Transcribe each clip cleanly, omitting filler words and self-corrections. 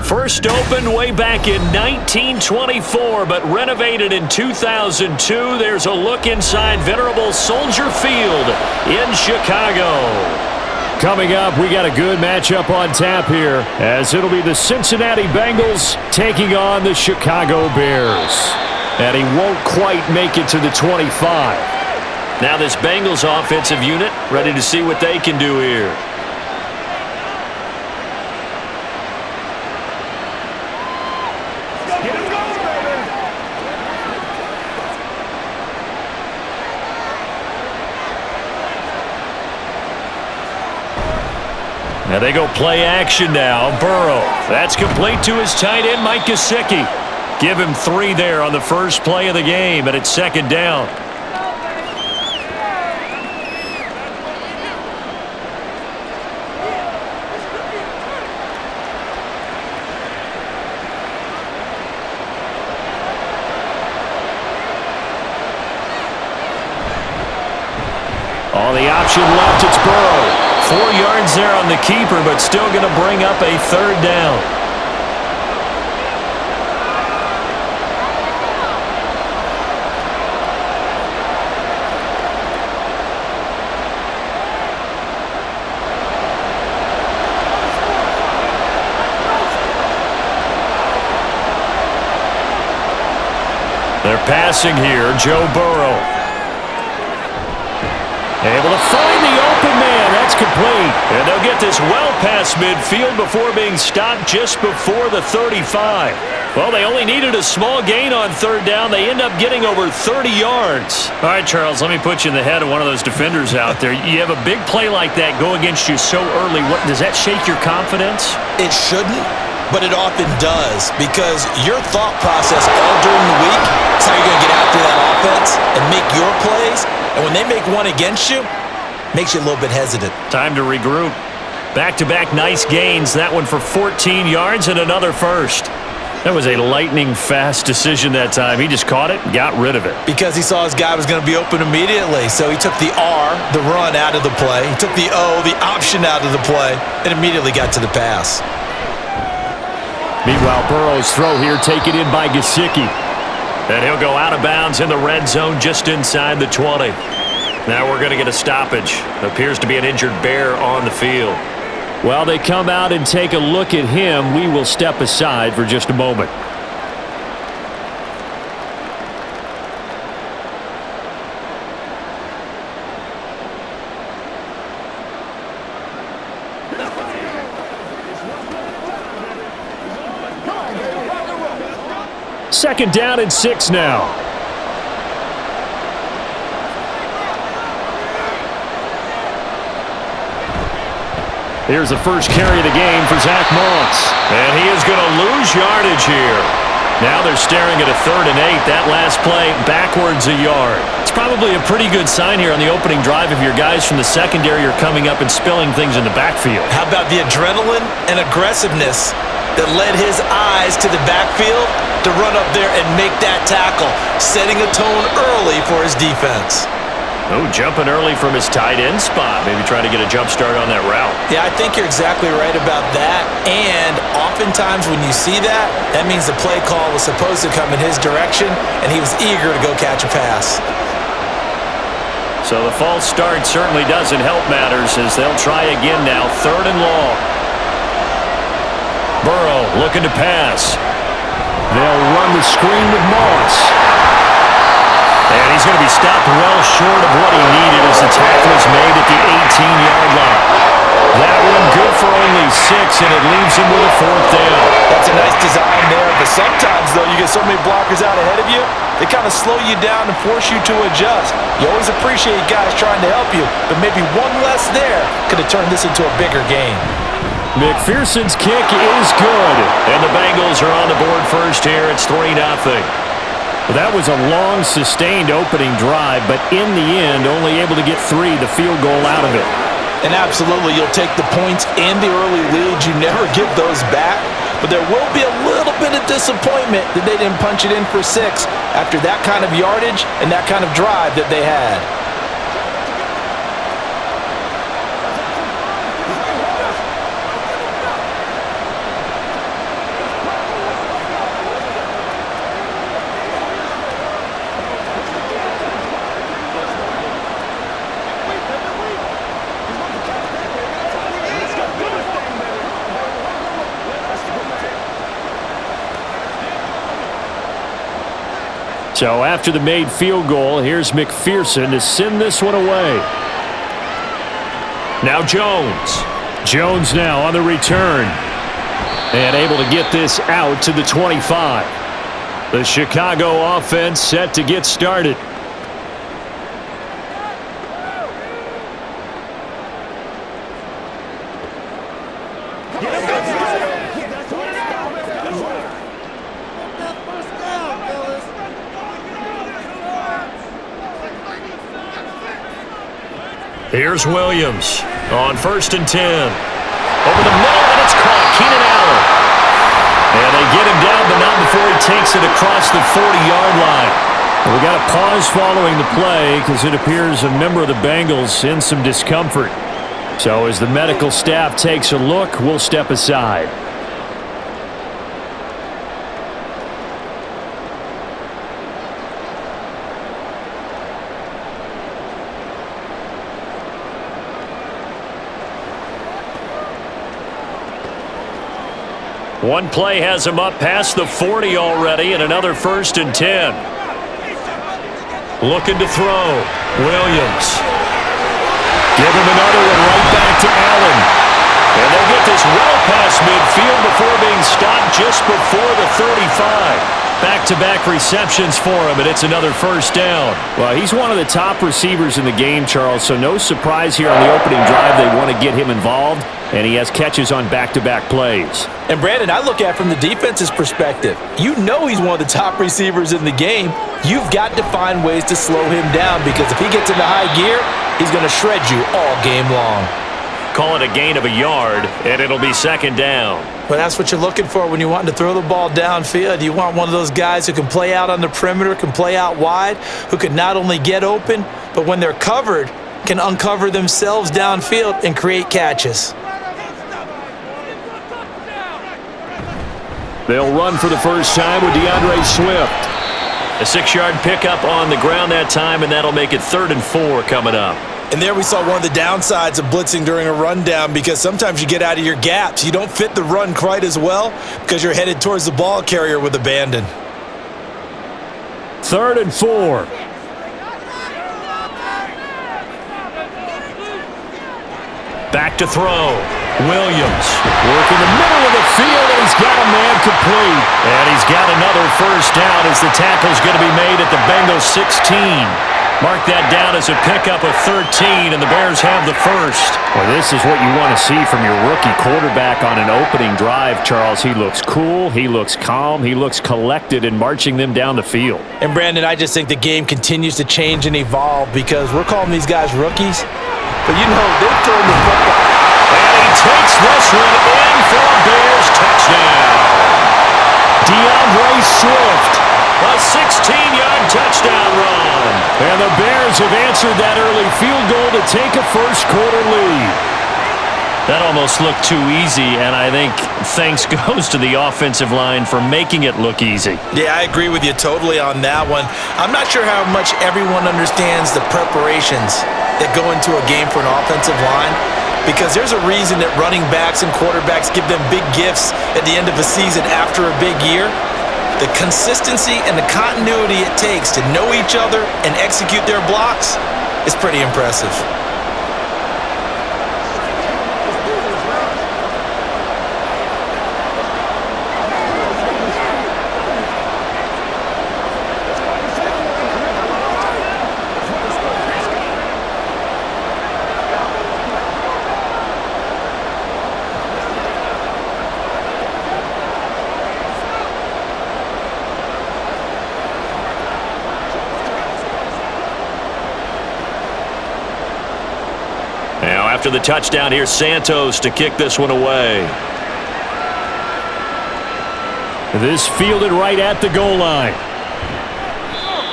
First opened way back in 1924, but renovated in 2002. There's a look inside venerable Soldier Field in Chicago. Coming up, we got a good matchup on tap here, as it'll be the Cincinnati Bengals taking on the Chicago Bears. And he won't quite make it to the 25. Now this Bengals offensive unit ready to see what they can do here. Now they go play action now. Burrow. That's complete to his tight end, Mike Gesicki. Give him 3 there on the first play of the game, and it's second down. On the option left, it's Burrow. 4 yards there on the keeper, but still going to bring up a third down. They're passing here, Joe Burrow. Able to find the open man. That's complete. And they'll get this well past midfield before being stopped just before the 35. Well, they only needed a small gain on third down. They end up getting over 30 yards. All right, Charles, let me put you in the head of one of those defenders out there. You have a big play like that go against you so early. Does that shake your confidence? It shouldn't, but it often does, because your thought process all during the week is how you're going to get after that offense and make your plays. And when they make one against you, makes you a little bit hesitant. Time to regroup. Back-to-back nice gains. That one for 14 yards and another first. That was a lightning-fast decision that time. He just caught it and got rid of it. Because he saw his guy was going to be open immediately. So he took the R, the run, out of the play. He took the O, the option, out of the play, and immediately got to the pass. Meanwhile, Burrow's throw here taken in by Gesicki. And he'll go out of bounds in the red zone just inside the 20. Now we're going to get a stoppage. Appears to be an injured Bear on the field. While they come out and take a look at him, we will step aside for just a moment. Second down and 6 now. Here's the first carry of the game for Zach Moss. And he is going to lose yardage here. Now they're staring at a 3rd and 8. That last play backwards a yard. It's probably a pretty good sign here on the opening drive if your guys from the secondary are coming up and spilling things in the backfield. How about the adrenaline and aggressiveness that led his eyes to the backfield to run up there and make that tackle, setting a tone early for his defense. Oh, jumping early from his tight end spot. Maybe trying to get a jump start on that route. Yeah, I think you're exactly right about that. And oftentimes when you see that, that means the play call was supposed to come in his direction, and he was eager to go catch a pass. So the false start certainly doesn't help matters as they'll try again now. 3rd and long. Burrow looking to pass. They'll run the screen with Moss. And he's going to be stopped well short of what he needed as the tackle is made at the 18-yard line. That one good for only 6, and it leaves him with a 4th down. That's a nice design there, but sometimes, though, you get so many blockers out ahead of you, they kind of slow you down and force you to adjust. You always appreciate guys trying to help you, but maybe one less there could have turned this into a bigger game. McPherson's kick is good, and the Bengals are on the board first here. It's 3-0. Well, that was a long, sustained opening drive, but in the end, only able to get 3, the field goal out of it. And absolutely, you'll take the points and the early leads. You never get those back, but there will be a little bit of disappointment that they didn't punch it in for 6 after that kind of yardage and that kind of drive that they had. So after the made field goal, here's McPherson to send this one away. Now Jones. Jones now on the return. And able to get this out to the 25. The Chicago offense set to get started. Here's Williams on 1st and 10. Over the middle, and it's caught. Keenan Allen. And they get him down, but not before he takes it across the 40-yard line. We got a pause following the play because it appears a member of the Bengals in some discomfort. So as the medical staff takes a look, we'll step aside. One play has him up past the 40 already, and another 1st and 10. Looking to throw. Williams. Give him another one right back to Allen. And they'll get this well past midfield before being stopped just before the 35. Back-to-back receptions for him, and it's another 1st down. Well, he's one of the top receivers in the game, Charles, so no surprise here on the opening drive they want to get him involved, and he has catches on back-to-back plays. And, Brandon, I look at it from the defense's perspective. You know he's one of the top receivers in the game. You've got to find ways to slow him down because if he gets into high gear, he's going to shred you all game long. Call it a gain of a yard, and it'll be 2nd down. Well, that's what you're looking for when you want to throw the ball downfield. You want one of those guys who can play out on the perimeter, can play out wide, who can not only get open, but when they're covered, can uncover themselves downfield and create catches. They'll run for the first time with DeAndre Swift. A 6-yard pickup on the ground that time, and that'll make it 3rd and 4 coming up. And there we saw one of the downsides of blitzing during a rundown because sometimes you get out of your gaps. You don't fit the run quite as well because you're headed towards the ball carrier with abandon. 3rd and 4. Back to throw. Williams working the middle of the field, and he's got a man complete. And he's got another 1st down as the tackle's going to be made at the Bengals 16. Mark that down as a pickup of 13, and the Bears have the 1st. Well, this is what you want to see from your rookie quarterback on an opening drive, Charles. He looks cool, he looks calm, he looks collected in marching them down the field. And, Brandon, I just think the game continues to change and evolve because we're calling these guys rookies, but you know, they've thrown the football. And he takes this one in for a Bears touchdown. DeAndre Swift. A 16-yard touchdown run. And the Bears have answered that early field goal to take a first-quarter lead. That almost looked too easy, and I think thanks goes to the offensive line for making it look easy. Yeah, I agree with you totally on that one. I'm not sure how much everyone understands the preparations that go into a game for an offensive line because there's a reason that running backs and quarterbacks give them big gifts at the end of a season after a big year. The consistency and the continuity it takes to know each other and execute their blocks is pretty impressive. After the touchdown, here's Santos to kick this one away. This fielded right at the goal line.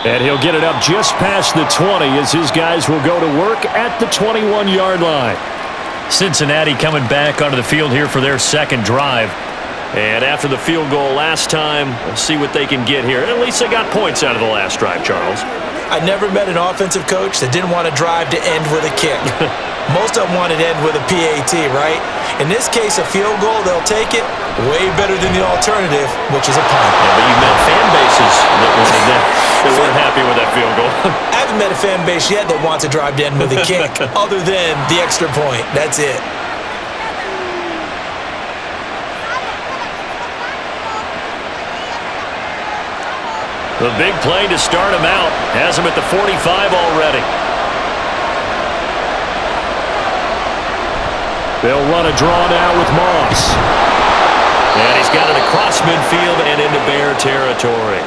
And he'll get it up just past the 20 as his guys will go to work at the 21-yard line. Cincinnati coming back onto the field here for their 2nd drive. And after the field goal last time, we'll see what they can get here. At least they got points out of the last drive, Charles. I never met an offensive coach that didn't want to drive to end with a kick. Most of them want it end with a PAT, right? In this case, a field goal, they'll take it. Way better than the alternative, which is a punt. Yeah, but you met fan bases that weren't happy with that field goal. I haven't met a fan base yet that wants to drive to end with a kick other than the extra point. That's it. The big play to start him out. Has him at the 45 already. They'll run a draw now with Moss. And he's got it across midfield and into Bear territory.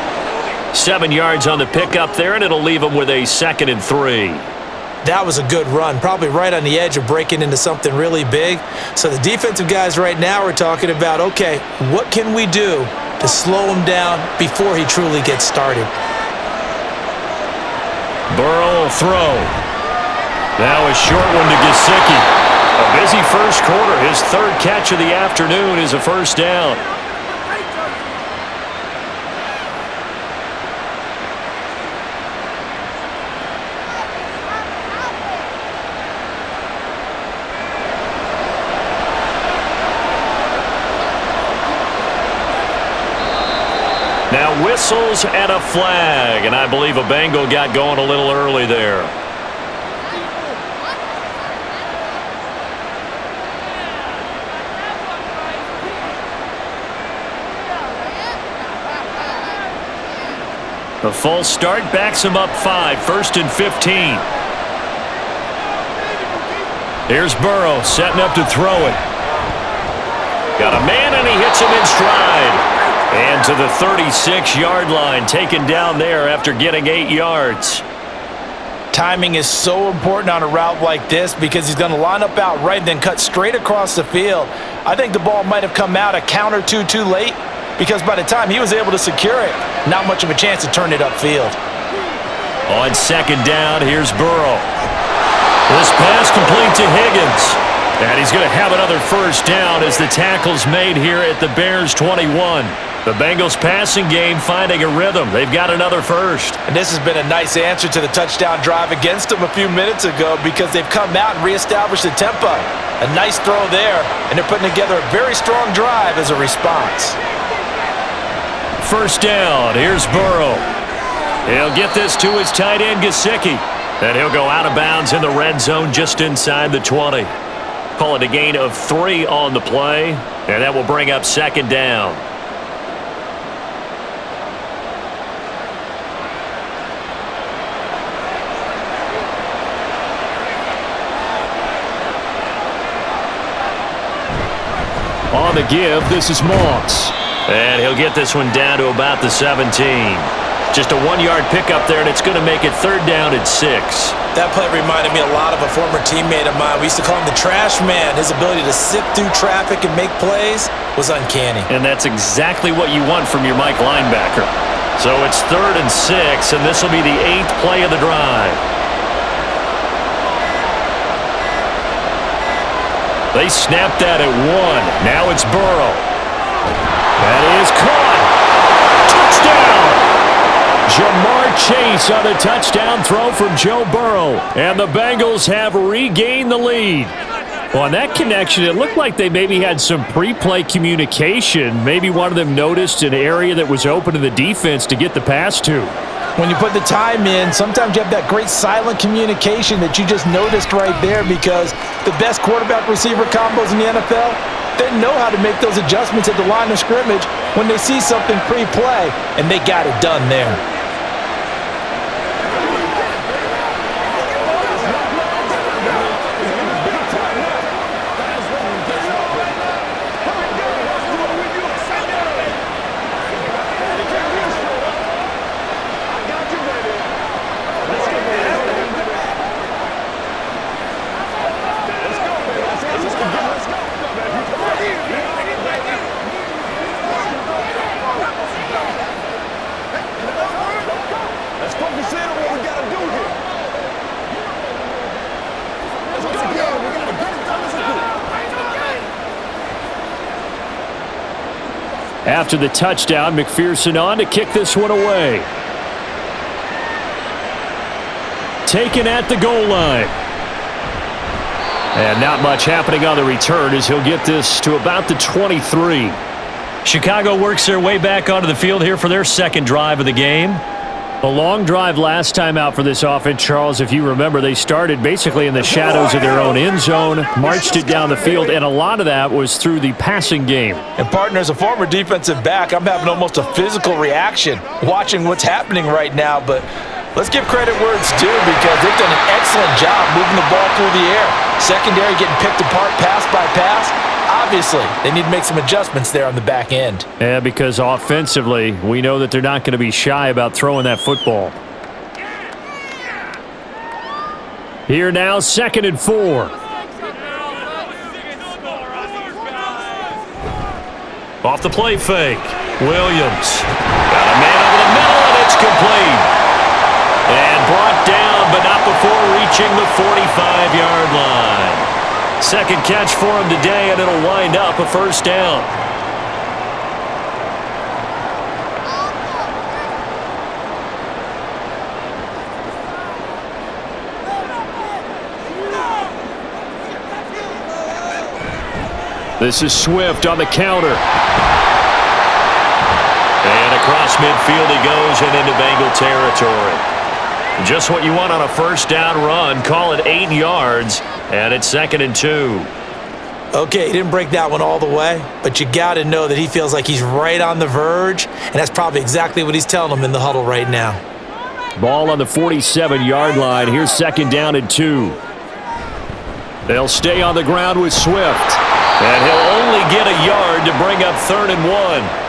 7 yards on the pickup there, and it'll leave him with a 2nd and 3. That was a good run, probably right on the edge of breaking into something really big. So the defensive guys right now are talking about, okay, what can we do to slow him down before he truly gets started? Burrow will throw. Now a short one to Gesicki. A busy first quarter. His 3rd catch of the afternoon is a first down. Now whistles and a flag, and I believe a Bengal got going a little early there. A false start backs him up 5, 1st and 15. Here's Burrow setting up to throw it. Got a man and he hits him in stride. And to the 36-yard line, taken down there after getting 8 yards. Timing is so important on a route like this because he's going to line up out right and then cut straight across the field. I think the ball might have come out a count or two too late because by the time he was able to secure it, not much of a chance to turn it upfield. On 2nd down, here's Burrow. This pass complete to Higgins. And he's going to have another first down as the tackle's made here at the Bears' 21. The Bengals passing game finding a rhythm. They've got another first. And this has been a nice answer to the touchdown drive against them a few minutes ago because they've come out and reestablished the tempo. A nice throw there, and they're putting together a very strong drive as a response. First down, here's Burrow. He'll get this to his tight end, Gesicki. And he'll go out of bounds in the red zone just inside the 20. Call it a gain of 3 on the play, and that will bring up 2nd down. On the give, this is Moss. And he'll get this one down to about the 17. Just a 1-yard pickup there, and it's going to make it 3rd down and 6. That play reminded me a lot of a former teammate of mine. We used to call him the trash man. His ability to sift through traffic and make plays was uncanny. And that's exactly what you want from your Mike linebacker. So it's 3rd and 6, and this will be the 8th play of the drive. They snapped that at 1. Now it's Burrow. That is caught. Touchdown! Jamar Chase on a touchdown throw from Joe Burrow. And the Bengals have regained the lead. Well, on that connection, it looked like they maybe had some pre-play communication. Maybe one of them noticed an area that was open to the defense to get the pass to. When you put the time in, sometimes you have that great silent communication that you just noticed right there because the best quarterback-receiver combos in the NFL, they know how to make those adjustments at the line of scrimmage when they see something pre-play, and they got it done there. After the touchdown, McPherson on to kick this one away. Taken at the goal line. And not much happening on the return as he'll get this to about the 23. Chicago works their way back onto the field here for their second drive of the game. A long drive last time out for this offense, Charles. If you remember, they started basically in the shadows of their own end zone, marched it down the field, and a lot of that was through the passing game. And, partner, as a former defensive back, I'm having almost a physical reaction watching what's happening right now. But let's give credit where it's due because they've done an excellent job moving the ball through the air. Secondary getting picked apart pass by pass. Obviously, they need to make some adjustments there on the back end. Yeah, because offensively, we know that they're not going to be shy about throwing that football. Here now, 2nd and 4. Off the play fake. Williams. Got a man over the middle, and it's complete. And brought down, but not before reaching the 45-yard line. Second catch for him today, and it'll wind up a first down. This is Swift on the counter. And across midfield he goes and into Bengal territory. Just what you want on a first down run. Call it 8 yards, and it's 2nd and 2. Okay, he didn't break that one all the way, but you got to know that he feels like he's right on the verge, and that's probably exactly what he's telling them in the huddle right now. Ball on the 47-yard line. Here's 2nd down and 2. They'll stay on the ground with Swift, and he'll only get a yard to bring up 3rd and 1.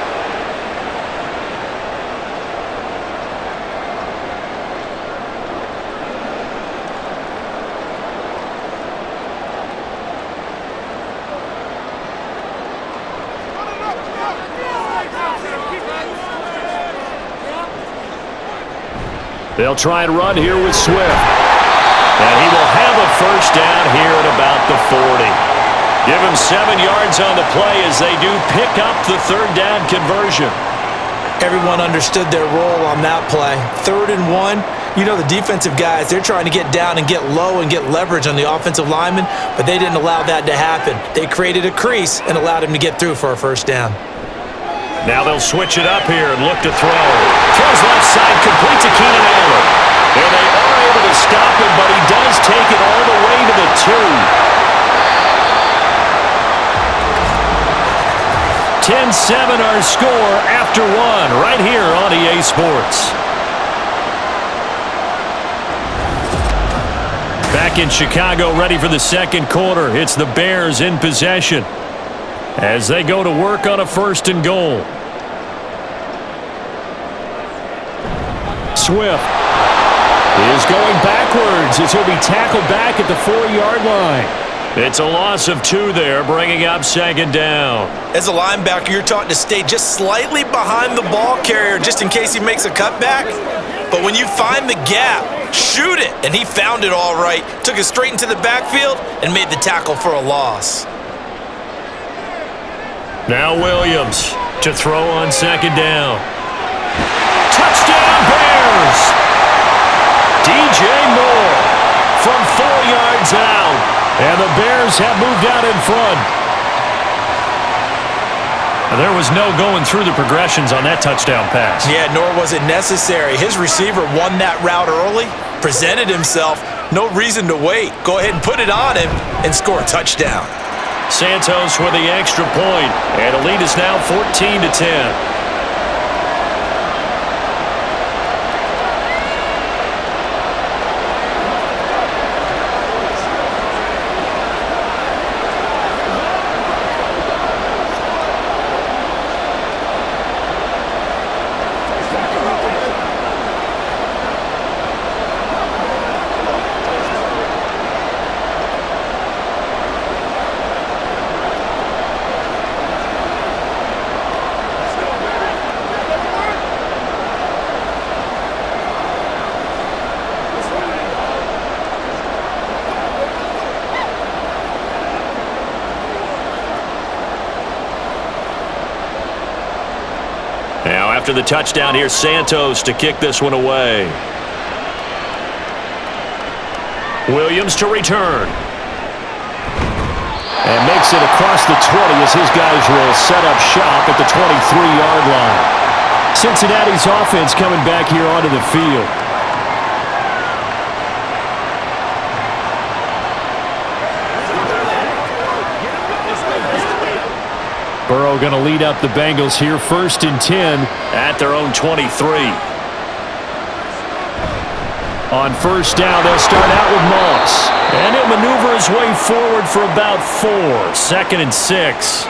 They'll try and run here with Swift. And he will have a first down here at about the 40. Give him 7 yards on the play as they do pick up the 3rd down conversion. Everyone understood their role on that play. 3rd and 1. You know the defensive guys, they're trying to get down and get low and get leverage on the offensive lineman, but they didn't allow that to happen. They created a crease and allowed him to get through for a first down. Now they'll switch it up here and look to throw. Throws left side, complete to Keenan Allen. And they are able to stop him, but he does take it all the way to the 2. 10-7 our score after 1 right here on EA Sports. Back in Chicago, ready for the second quarter. It's the Bears in possession as they go to work on a 1st and goal. Swift is going backwards as he'll be tackled back at the 4-yard line. It's a loss of 2 there, bringing up 2nd down. As a linebacker, you're taught to stay just slightly behind the ball carrier just in case he makes a cutback. But when you find the gap, shoot it. And he found it all right. Took it straight into the backfield and made the tackle for a loss. Now Williams to throw on 2nd down. Touchdown Bears! DJ Moore from 4 yards out. And the Bears have moved out in front. There was no going through the progressions on that touchdown pass. Yeah, nor was it necessary. His receiver won that route early, presented himself. No reason to wait. Go ahead and put it on him and score a touchdown. Santos with the extra point, and the lead is now 14-10. Now after the touchdown, here's Santos to kick this one away. Williams to return. And makes it across the 20 as his guys will set up shop at the 23-yard line. Cincinnati's offense coming back here onto the field. Burrow going to lead up the Bengals here, 1st and 10 at their own 23. On 1st down, they'll start out with Moss. And he'll maneuver his way forward for about 4. 2nd and 6.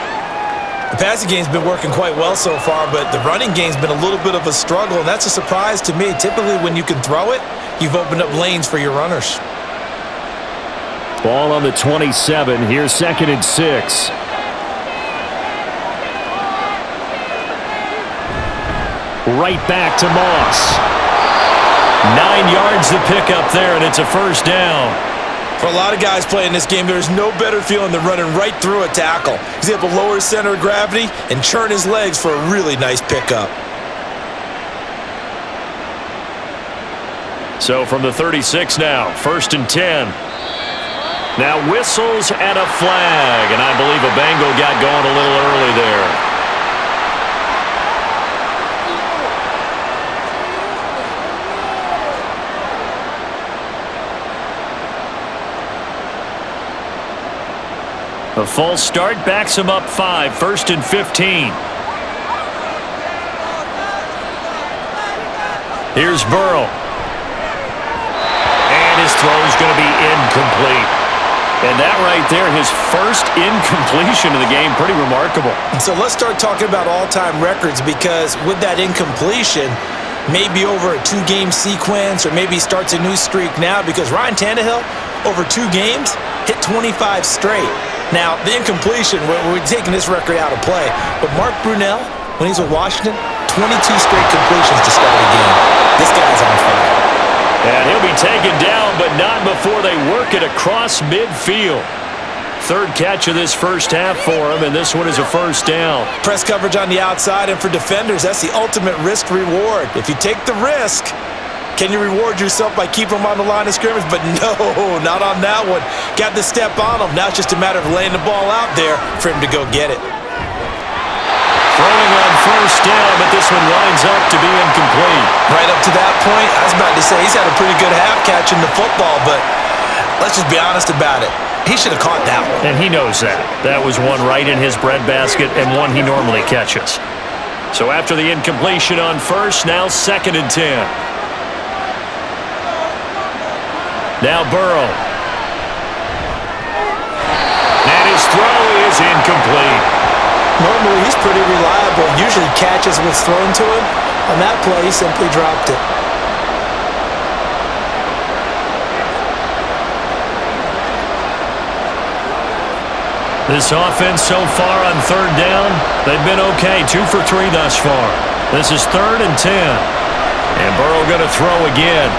The passing game's been working quite well so far, but the running game's been a little bit of a struggle, and that's a surprise to me. Typically, when you can throw it, you've opened up lanes for your runners. Ball on the 27. Here's 2nd and 6. Right back to Moss. 9 yards to pick up there, and it's a 1st down. For a lot of guys playing this game, there's no better feeling than running right through a tackle. He's able to lower his center of gravity and churn his legs for a really nice pickup. So from the 36 now, 1st and 10. Now whistles and a flag, and I believe a Bengal got going a little early there. A false start backs him up 5, 1st and 15. Here's Burrow. And his throw is going to be incomplete. And that right there, his first incompletion of the game, pretty remarkable. So let's start talking about all-time records, because with that incompletion, maybe over a 2-game sequence, or maybe starts a new streak now, because Ryan Tannehill, over 2 games, hit 25 straight. Now, the incompletion, we're taking this record out of play. But Mark Brunell, when he's with Washington, 22 straight completions to start a game. This guy's on fire. And he'll be taken down, but not before they work it across midfield. 3rd catch of this 1st half for him, and this one is a 1st down. Press coverage on the outside, and for defenders, that's the ultimate risk-reward. If you take the risk, can you reward yourself by keeping him on the line of scrimmage? But no, not on that one. Got the step on him. Now it's just a matter of laying the ball out there for him to go get it. Throwing on 1st down, but this one lines up to be incomplete. Right up to that point, I was about to say he's had a pretty good half catching the football, but let's just be honest about it. He should have caught that one. And he knows that. That was one right in his breadbasket and one he normally catches. So after the incompletion on 1st, now 2nd and 10. Now Burrow. And his throw is incomplete. Normally he's pretty reliable. Usually catches what's thrown to him. On that play, he simply dropped it. This offense so far on 3rd down, they've been okay. 2 for 3 thus far. This is 3rd and 10. And Burrow going to throw again.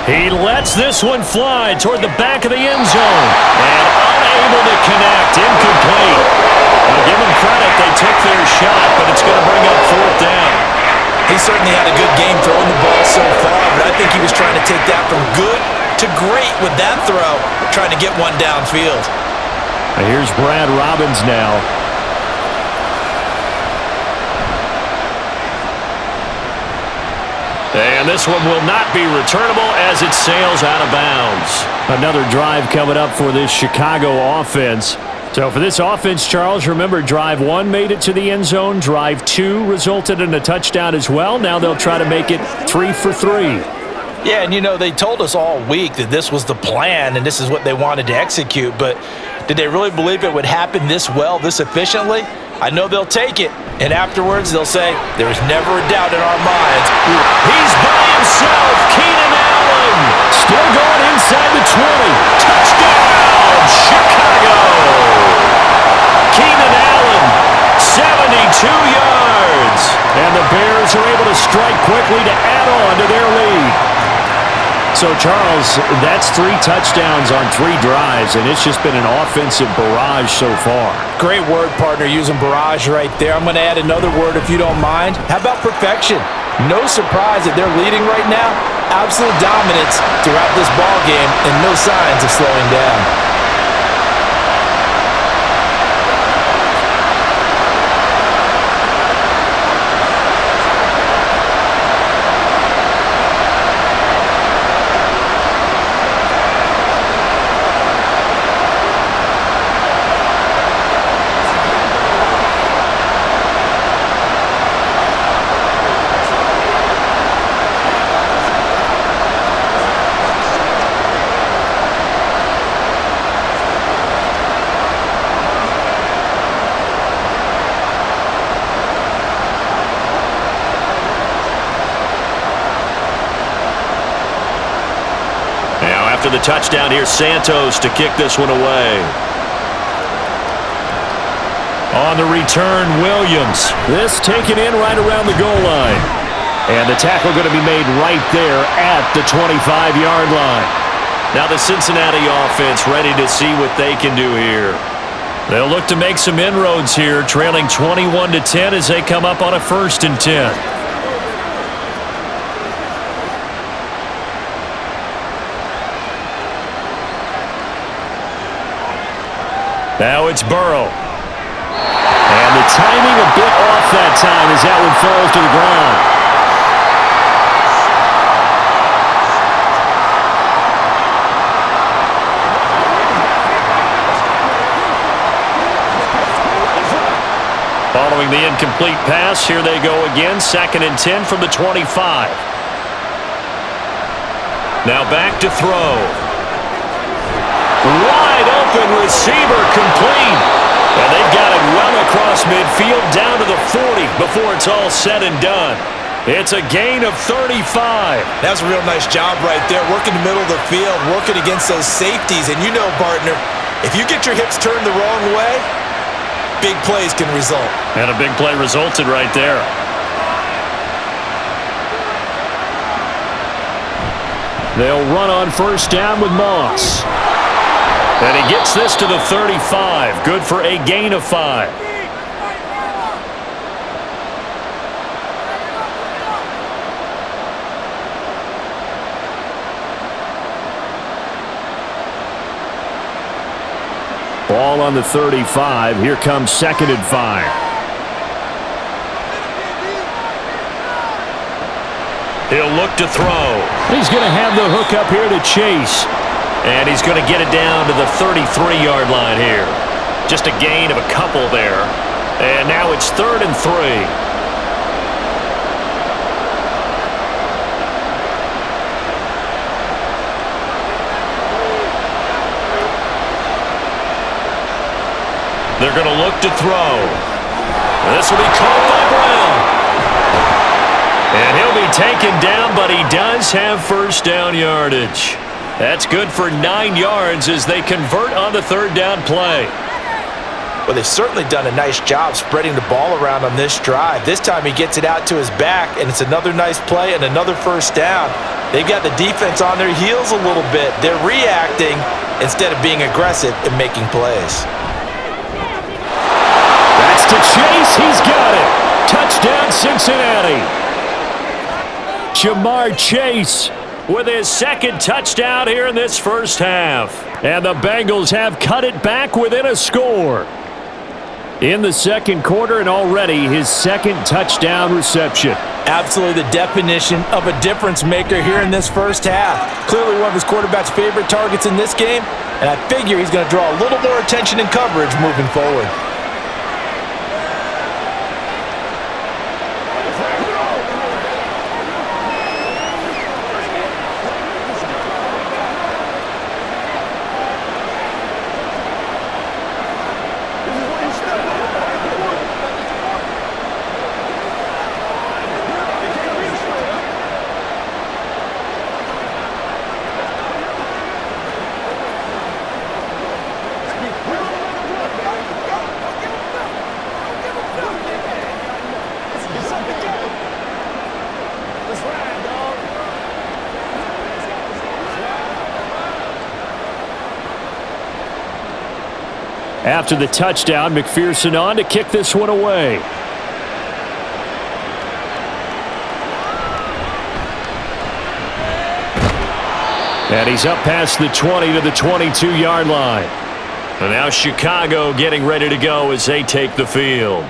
He lets this one fly toward the back of the end zone. And unable to connect. Incomplete. Now give them credit. They took their shot, but it's going to bring up 4th down. He certainly had a good game throwing the ball so far, but I think he was trying to take that from good to great with that throw, trying to get one downfield. Now here's Brad Robbins now. And this one will not be returnable as it sails out of bounds. Another drive coming up for this Chicago offense. So for this offense, Charles, remember drive 1 made it to the end zone. Drive 2 resulted in a touchdown as well. Now they'll try to make it 3 for 3. Yeah, and you know, they told us all week that this was the plan and this is what they wanted to execute, but did they really believe it would happen this well, this efficiently? I know they'll take it, and afterwards they'll say, there was never a doubt in our minds. He's by himself, Keenan Allen. Still going inside the 20. Touchdown, Chicago. Keenan Allen, 72 yards. And the Bears are able to strike quickly to add on to their lead. So, Charles, that's 3 touchdowns on 3 drives, and it's just been an offensive barrage so far. Great word, partner, using barrage right there. I'm going to add another word if you don't mind. How about perfection? No surprise that they're leading right now. Absolute dominance throughout this ball game and no signs of slowing down. After the touchdown, here's Santos to kick this one away. On the return, Williams. This taken in right around the goal line. And the tackle going to be made right there at the 25-yard line. Now the Cincinnati offense ready to see what they can do here. They'll look to make some inroads here, trailing 21-10 as they come up on a 1st and 10. Now it's Burrow. And the timing a bit off that time as that one falls to the ground. Following the incomplete pass, here they go again, 2nd and 10 from the 25. Now back to throw. Wide open receiver complete. And they've got it well across midfield down to the 40 before it's all said and done. It's a gain of 35. That's a real nice job right there, working the middle of the field, working against those safeties. And you know, partner, if you get your hips turned the wrong way, big plays can result. And a big play resulted right there. They'll run on 1st down with Moss. And he gets this to the 35. Good for a gain of 5. Ball on the 35. Here comes 2nd and 5. He'll look to throw. He's going to have the hook up here to Chase. And he's going to get it down to the 33-yard line here. Just a gain of a couple there. And now it's 3rd and 3. They're going to look to throw. This will be caught by Brown. And he'll be taken down, but he does have 1st down yardage. That's good for 9 yards as they convert on the 3rd down play. Well, they've certainly done a nice job spreading the ball around on this drive. This time he gets it out to his back, and it's another nice play and another 1st down. They've got the defense on their heels a little bit. They're reacting instead of being aggressive and making plays. That's to Chase. He's got it. Touchdown, Cincinnati. Jamar Chase with his 2nd touchdown here in this 1st half. And the Bengals have cut it back within a score. In the 2nd quarter, and already his 2nd touchdown reception. Absolutely the definition of a difference maker here in this 1st half. Clearly one of his quarterback's favorite targets in this game, and I figure he's going to draw a little more attention and coverage moving forward. After the touchdown, McPherson on to kick this one away. And he's up past the 20 to the 22-yard line. And now Chicago getting ready to go as they take the field.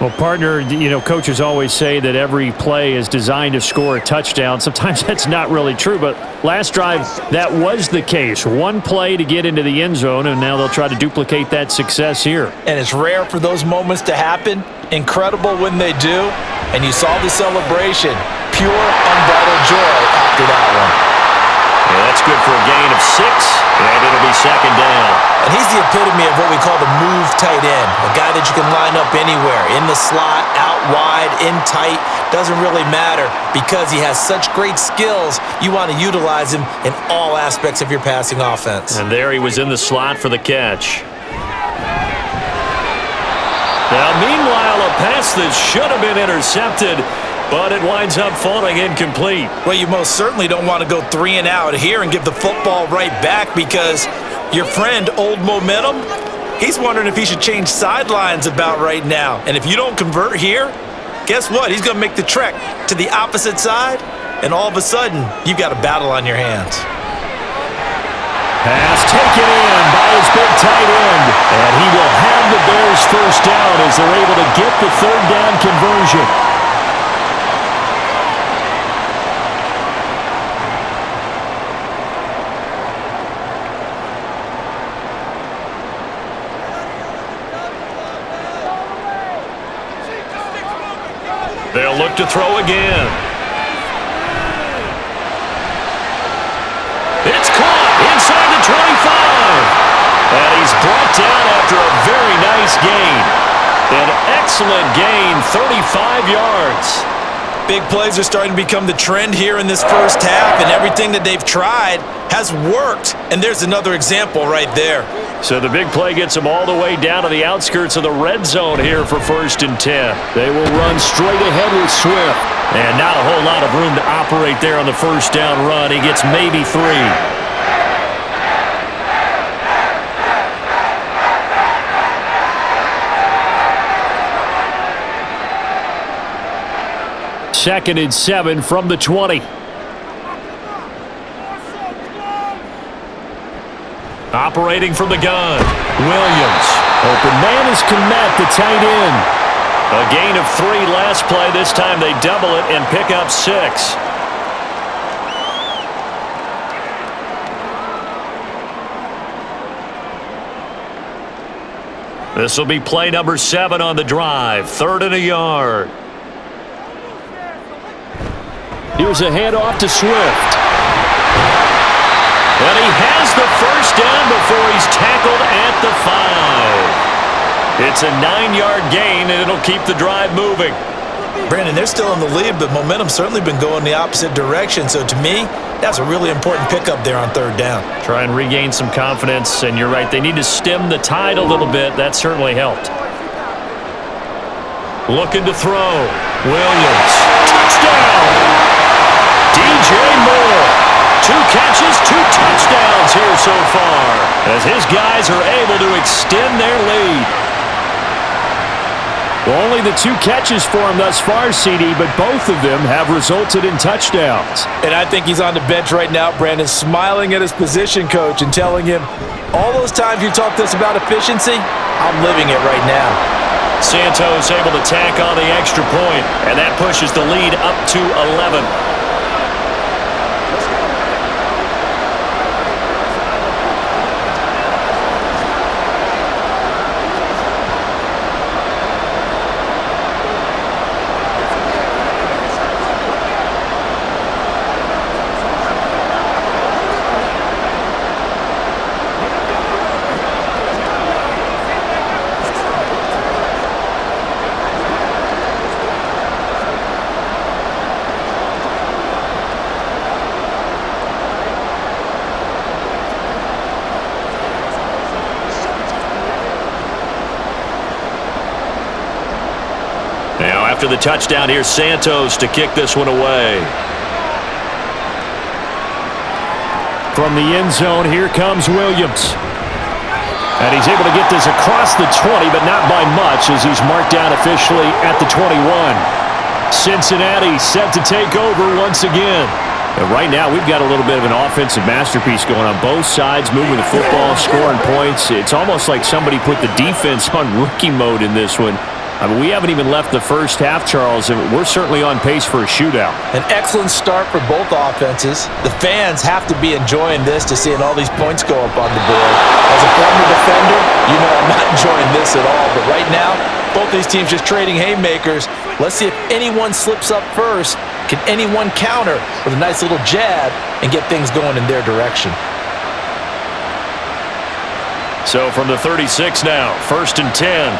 Well, partner, coaches always say that every play is designed to score a touchdown. Sometimes that's not really true, but last drive, that was the case. One play to get into the end zone, and now they'll try to duplicate that success here. And it's rare for those moments to happen. Incredible when they do. And you saw the celebration. Pure, unbridled joy after that one. Yeah, that's good for a gain of 6, and it'll be second down. And he's the epitome of what we call the move tight end, a guy that you can line up anywhere, in the slot, out wide, in tight, doesn't really matter because he has such great skills. You want to utilize him in all aspects of your passing offense. And there he was in the slot for the catch. Now, meanwhile, a pass that should have been intercepted, but it winds up falling incomplete. Well, you most certainly don't want to go 3 and out here and give the football right back because your friend, Old Momentum, he's wondering if he should change sidelines about right now. And if you don't convert here, guess what? He's going to make the trek to the opposite side, and all of a sudden, you've got a battle on your hands. Pass taken in by his big tight end. And he will have the Bears first down as they're able to get the third down conversion. They'll look to throw again. It's caught inside the 25. And he's brought down after a very nice gain. An excellent gain, 35 yards. Big plays are starting to become the trend here in this first half, and everything that they've tried has worked. And there's another example right there. So the big play gets them all the way down to the outskirts of the red zone here for 1st and 10. They will run straight ahead with Swift. And not a whole lot of room to operate there on the first down run. He gets maybe 3. Second and 7 from the 20. Operating from the gun, Williams. Open man is Kmet, the tight end. A gain of 3 last play. This time they double it and pick up 6. This will be play number 7 on the drive. 3rd and a yard. Here's a handoff to Swift. And he has the first down before he's tackled at the 5. It's a 9-yard gain, and it'll keep the drive moving. Brandon, they're still in the lead, but momentum's certainly been going the opposite direction. So to me, that's a really important pickup there on 3rd down. Try and regain some confidence, and you're right. They need to stem the tide a little bit. That certainly helped. Looking to throw. Williams. Touchdown! DJ Moore. 2 catches, 2 touchdowns here so far, as his guys are able to extend their lead. Well, only the 2 catches for him thus far, CD, but both of them have resulted in touchdowns. And I think he's on the bench right now, Brandon, smiling at his position coach and telling him, all those times you talked to us about efficiency, I'm living it right now. Santos able to tack on the extra point, and that pushes the lead up to 11. After the touchdown, here's Santos to kick this one away. From the end zone, here comes Williams. And he's able to get this across the 20, but not by much, as he's marked down officially at the 21. Cincinnati set to take over once again. And right now, we've got a little bit of an offensive masterpiece going on both sides, moving the football, scoring points. It's almost like somebody put the defense on rookie mode in this one. I mean, we haven't even left the first half, Charles, and we're certainly on pace for a shootout. An excellent start for both offenses. The fans have to be enjoying this to seeing all these points go up on the board. As a former defender, you know I'm not enjoying this at all. But right now, both these teams just trading haymakers. Let's see if anyone slips up first Can anyone counter with a nice little jab and get things going in their direction? So from the 36 now, 1st and 10.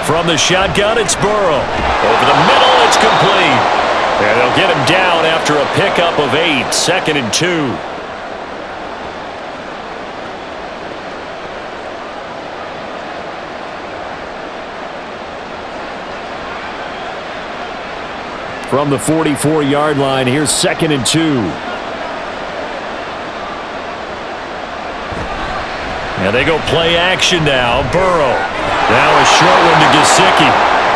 From the shotgun, it's Burrow. Over the middle, it's complete. And they'll get him down after a pickup of 8, 2nd and 2. From the 44-yard line, here's 2nd and 2. And they go play action now. Burrow. Now a short one to Gesicki.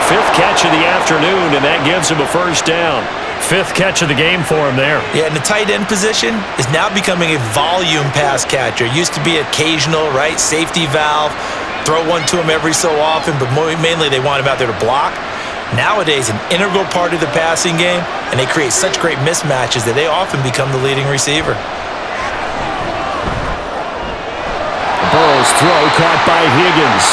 5th catch of the afternoon, and that gives him a 1st down. 5th catch of the game for him there. Yeah, and the tight end position is now becoming a volume pass catcher. It used to be occasional, right? Safety valve. Throw one to him every so often, but mainly they want him out there to block. Nowadays, an integral part of the passing game, and they create such great mismatches that they often become the leading receiver. Burrow's throw caught by Higgins.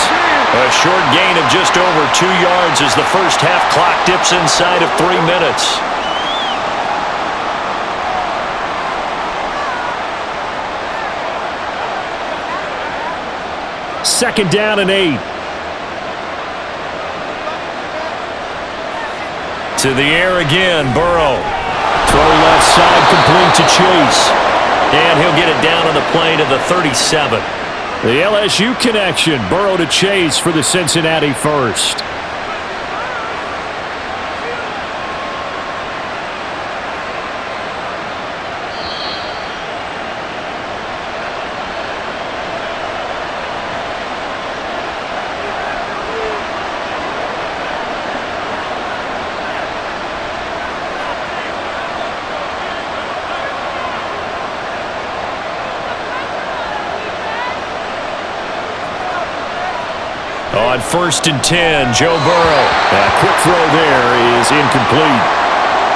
A short gain of just over 2 yards as the first half clock dips inside of 3 minutes. Second down and 8. To the air again, Burrow. Throw left side, complete to Chase. And he'll get it down on the play to the 37. The LSU connection, Burrow to Chase for the Cincinnati first. On 1st and 10, Joe Burrow. That quick throw there is incomplete.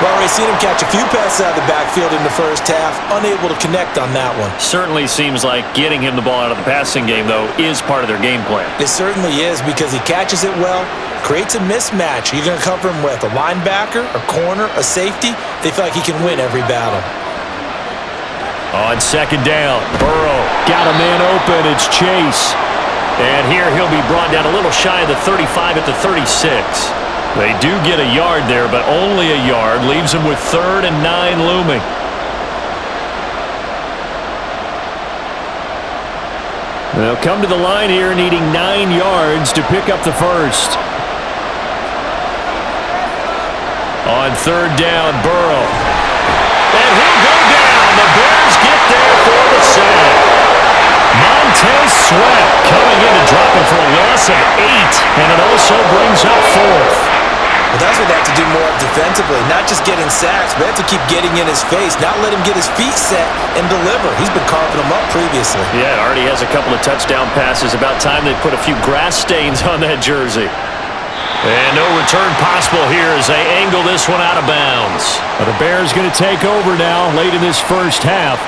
Well, we've seen him catch a few passes out of the backfield in the first half, unable to connect on that one. Certainly seems like getting him the ball out of the passing game, though, is part of their game plan. It certainly is because he catches it well, creates a mismatch. You're going to cover him with a linebacker, a corner, a safety. They feel like he can win every battle. On 2nd down, Burrow got a man open. It's Chase. And here he'll be brought down a little shy of the 35 at the 36. They do get a yard there, but only a yard. Leaves him with 3rd and 9 looming. They'll come to the line here needing 9 yards to pick up the first. On 3rd down, Burrow. And he'll go down. The Bears get there for the sack. Montez Sweat coming in and dropping for a loss of 8, and it also brings up 4th. Well, that's what they have to do more of defensively, not just getting sacks, but they have to keep getting in his face, not let him get his feet set and deliver. He's been carving them up previously. Yeah, already has a couple of touchdown passes. About time they put a few grass stains on that jersey. And no return possible here as they angle this one out of bounds. But the Bears going to take over now late in this first half.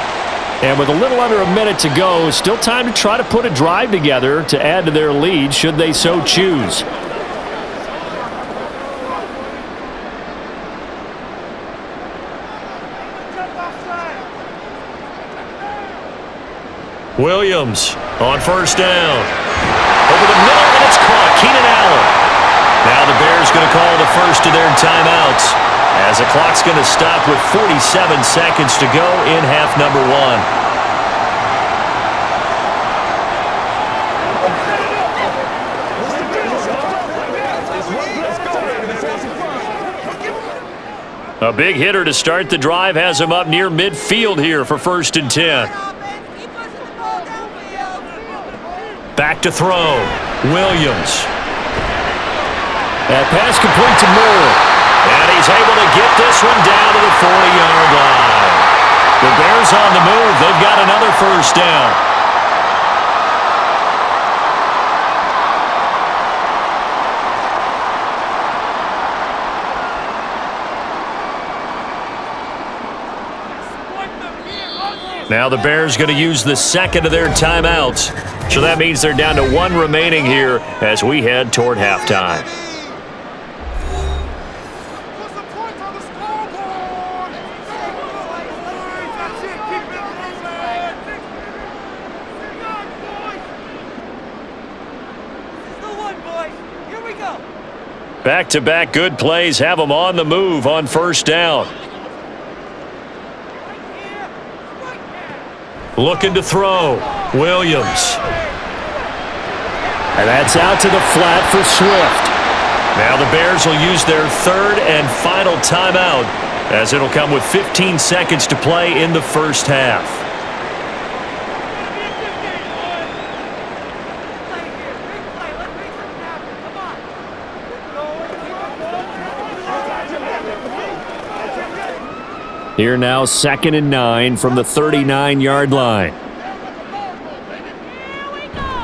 And with a little under a minute to go, still time to try to put a drive together to add to their lead should they so choose. Williams on 1st down. Over the middle, and it's caught. Keenan Allen. Now the Bears going to call the first of their timeouts as the clock's going to stop with 47 seconds to go in half number 1. A big hitter to start the drive has him up near midfield here for 1st and 10. Back to throw. Williams. That pass complete to Moore. And he's able to get this one down to the 40-yard line. The Bears on the move. They've got another 1st down. Now the Bears going to use the second of their timeouts. So that means they're down to 1 remaining here as we head toward halftime. Back-to-back good plays have them on the move on first down. Looking to throw. Williams. And that's out to the flat for Swift. Now the Bears will use their third and final timeout, as it'll come with 15 seconds to play in the first half. Here now, 2nd and 9 from the 39-yard line.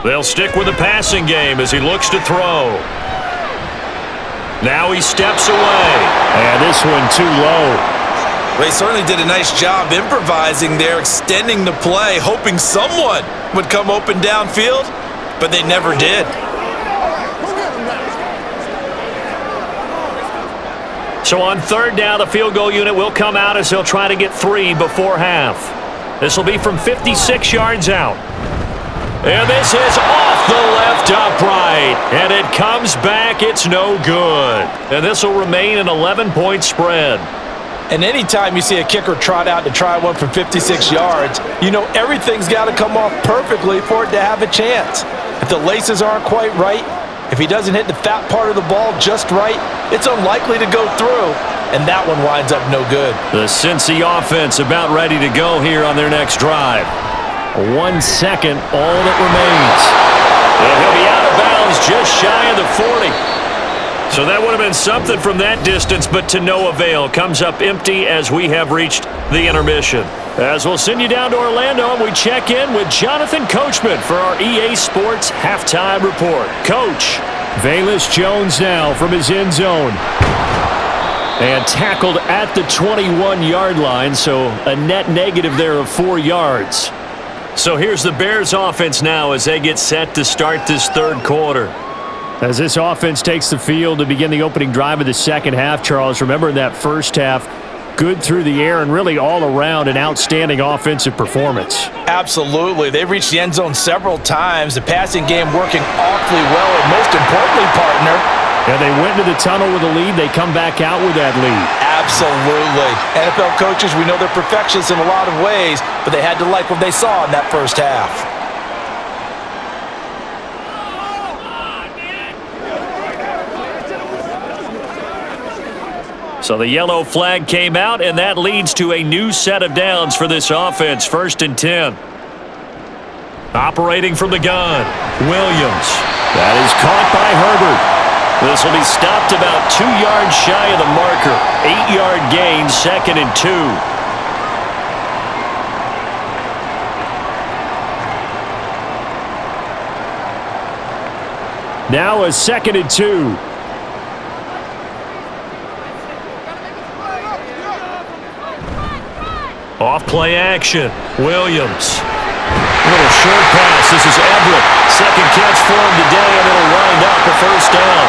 They'll stick with the passing game as he looks to throw. Now he steps away. And this one too low. Well, he certainly did a nice job improvising there, extending the play, hoping someone would come open downfield, but they never did. So on third down, the field goal unit will come out as they'll try to get 3 before half. This will be from 56 yards out. And this is off the left upright. And it comes back. It's no good. And this will remain an 11-point spread. And anytime you see a kicker trot out to try one from 56 yards, you know everything's got to come off perfectly for it to have a chance. If the laces aren't quite right, if he doesn't hit the fat part of the ball just right, it's unlikely to go through, and that one winds up no good. The Cincy offense about ready to go here on their next drive. 1 second, all that remains. And he'll be out of bounds just shy of the 40. So that would have been something from that distance, but to no avail. Comes up empty as we have reached the intermission. As we'll send you down to Orlando, and we check in with Jonathan Coachman for our EA Sports Halftime Report. Coach. Velus Jones now from his end zone. And tackled at the 21-yard line, so a net negative there of 4 yards. So here's the Bears offense now as they get set to start this third quarter. As this offense takes the field to begin the opening drive of the second half, Charles, remember in that first half, good through the air and really all around an outstanding offensive performance. Absolutely. They reached the end zone several times. The passing game working awfully well, and most importantly, partner. And they went into the tunnel with a lead. They come back out with that lead. Absolutely. NFL coaches, we know they're perfectionists in a lot of ways, but they had to like what they saw in that first half. So the yellow flag came out, and that leads to a new set of downs for this offense. 1st and 10. Operating from the gun, Williams. That is caught by Herbert. This will be stopped about 2 yards shy of the marker. 8-yard gain, 2nd and 2. Now a 2nd and 2. Off play action. Williams. Little short pass. This is Everett. Second catch for him today, and it'll wind up a first down.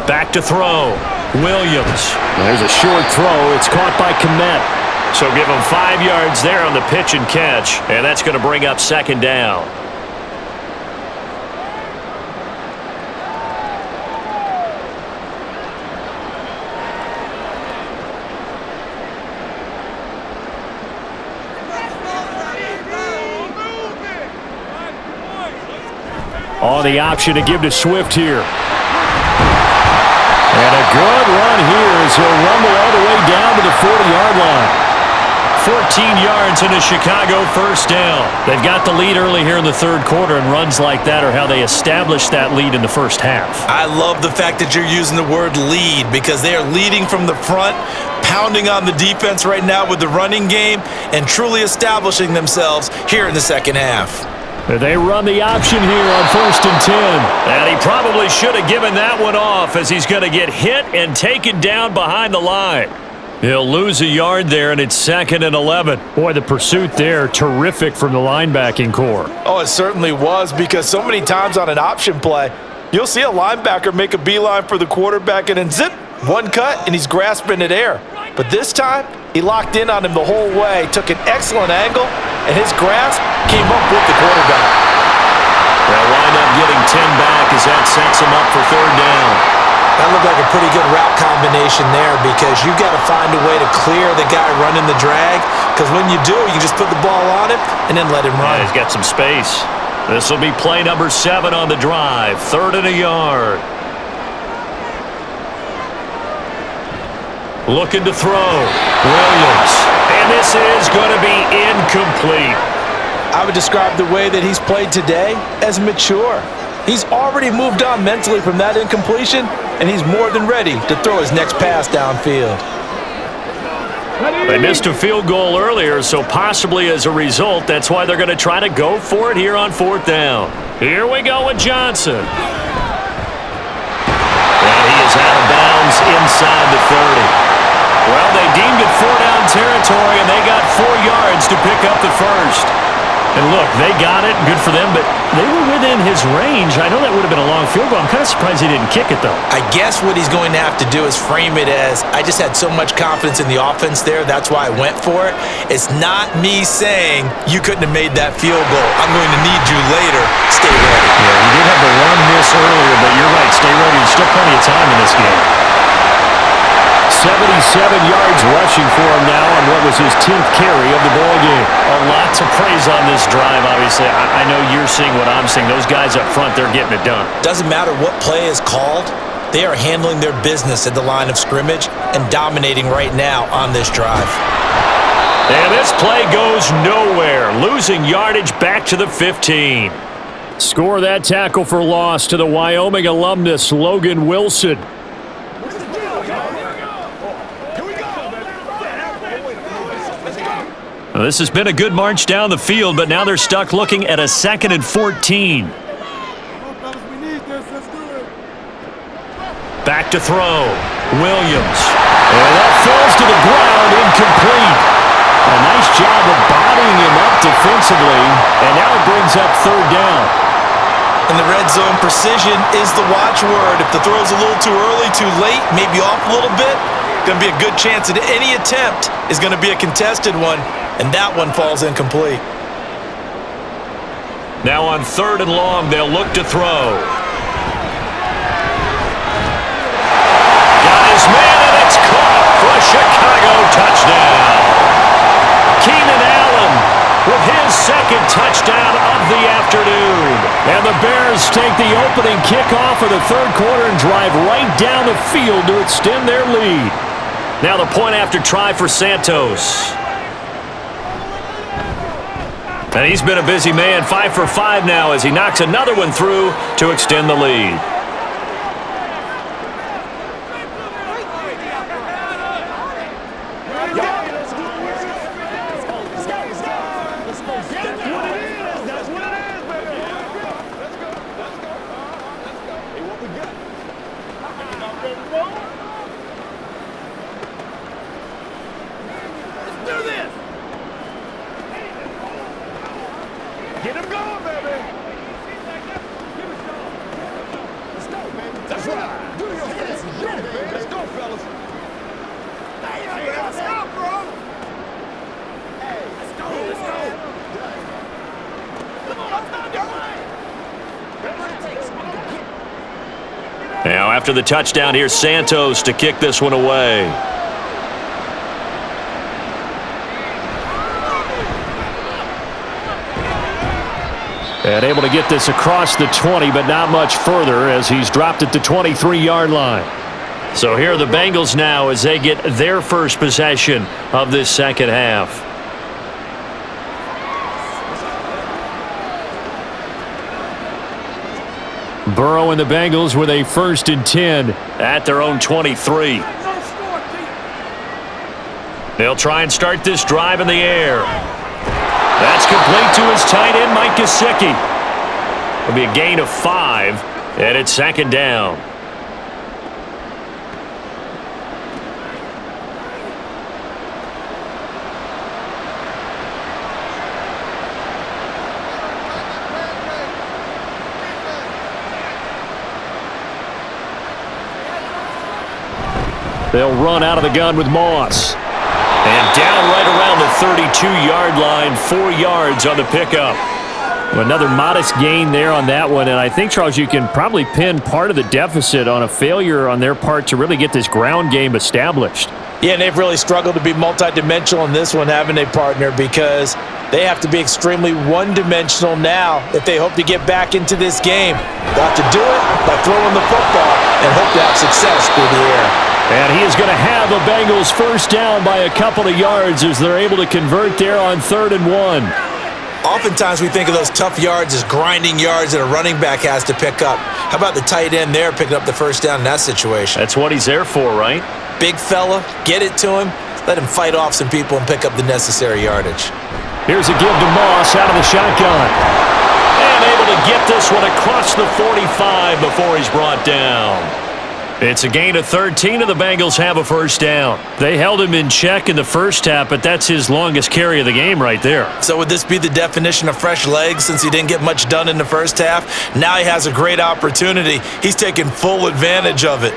Back to throw. Williams. There's a short throw. It's caught by Kmet. So give him 5 yards there on the pitch and catch. And that's going to bring up 2nd down. On the option to give to Swift here. And a good run here as he'll rumble all the way down to the 40-yard line. 14 yards in a Chicago first down. They've got the lead early here in the third quarter, and runs like that are how they established that lead in the first half. I love the fact that you're using the word lead, because they are leading from the front, pounding on the defense right now with the running game, and truly establishing themselves here in the second half. They run the option here on 1st and 10. And he probably should have given that one off, as he's going to get hit and taken down behind the line. He'll lose a yard there, and it's 2nd and 11. Boy, the pursuit there, terrific from the linebacking core. Oh, it certainly was, because so many times on an option play, You'll see a linebacker make a beeline for the quarterback and then zip, one cut, and he's grasping at air. But this time, he locked in on him the whole way, took an excellent angle, and his grasp came up with the quarterback. They'll wind up getting 10 back as that sets him up for third down. That looked like a pretty good route combination there because you've got to find a way to clear the guy running the drag, because when you do, you just put the ball on him and then let him run. Yeah, he's got some space. This will be play number 7 on the drive. 3rd and a yard. Looking to throw. Williams. And this is going to be incomplete. I would describe the way that he's played today as mature. He's already moved on mentally from that incompletion, and he's more than ready to throw his next pass downfield. They missed a field goal earlier, so possibly as a result, that's why they're going to try to go for it here on 4th down. Here we go with Johnson. And he is out of bounds inside the 30. Well, they deemed it 4-down territory, and they got 4 yards to pick up the first. And look, they got it, good for them, but they were within his range. I know that would have been a long field goal. I'm kind of surprised he didn't kick it, though. I guess what he's going to have to do is frame it as, I just had so much confidence in the offense there, that's why I went for it. It's not me saying you couldn't have made that field goal. I'm going to need you later. Stay ready. Yeah, he did have the one miss earlier, but you're right. Stay ready. There's still plenty of time in this game. 77 yards rushing for him now on what was his 10th carry of the ball game. Lots of praise on this drive, obviously. I know you're seeing what I'm seeing. Those guys up front, they're getting it done. Doesn't matter what play is called. They are handling their business at the line of scrimmage and dominating right now on this drive. And this play goes nowhere. Losing yardage back to the 15. Score that tackle for loss to the Wyoming alumnus, Logan Wilson. Well, this has been a good march down the field, but now they're stuck looking at a 2nd and 14. Back to throw. Williams. And that falls to the ground, incomplete. A nice job of bodying him up defensively, and now it brings up 3rd down. In the red zone, precision is the watchword. If the throw's a little too early, too late, maybe off a little bit, going to be a good chance that any attempt is going to be a contested one, and that one falls incomplete. Now on 3rd and long, they'll look to throw. Got his man, and it's caught for a Chicago touchdown. Keenan Allen with his 2nd touchdown of the afternoon. And the Bears take the opening kickoff of the 3rd quarter and drive right down the field to extend their lead. Now the point after try for Santos. And he's been a busy man, 5 for 5 now as he knocks another one through to extend the lead. Now, after the touchdown, here's Santos to kick this one away. And able to get this across the 20, but not much further as he's dropped it to 23-yard line. So here are the Bengals now as they get their first possession of this 2nd half. Burrow and the Bengals with a 1st and 10 at their own 23. They'll try and start this drive in the air. That's complete to his tight end, Mike Gesicki. It'll be a gain of 5, and it's 2nd down. They'll run out of the gun with Moss. And down right around the 32-yard line, 4 yards on the pickup. Another modest gain there on that one, and I think, Charles, you can probably pin part of the deficit on a failure on their part to really get this ground game established. Yeah, and they've really struggled to be multidimensional in this one, having a partner, because they have to be extremely one-dimensional now if they hope to get back into this game. They'll have to do it by throwing the football and hope to have success through the air. And he is going to have a Bengals first down by a couple of yards as they're able to convert there on 3rd and 1. Oftentimes we think of those tough yards as grinding yards that a running back has to pick up. How about the tight end there picking up the first down in that situation? That's what he's there for, right? Big fella, get it to him, let him fight off some people and pick up the necessary yardage. Here's a give to Moss out of the shotgun. And able to get this one across the 45 before he's brought down. It's a gain of 13, and the Bengals have a first down. They held him in check in the first half, but that's his longest carry of the game right there. So would this be the definition of fresh legs since he didn't get much done in the first half? Now he has a great opportunity. He's taking full advantage of it.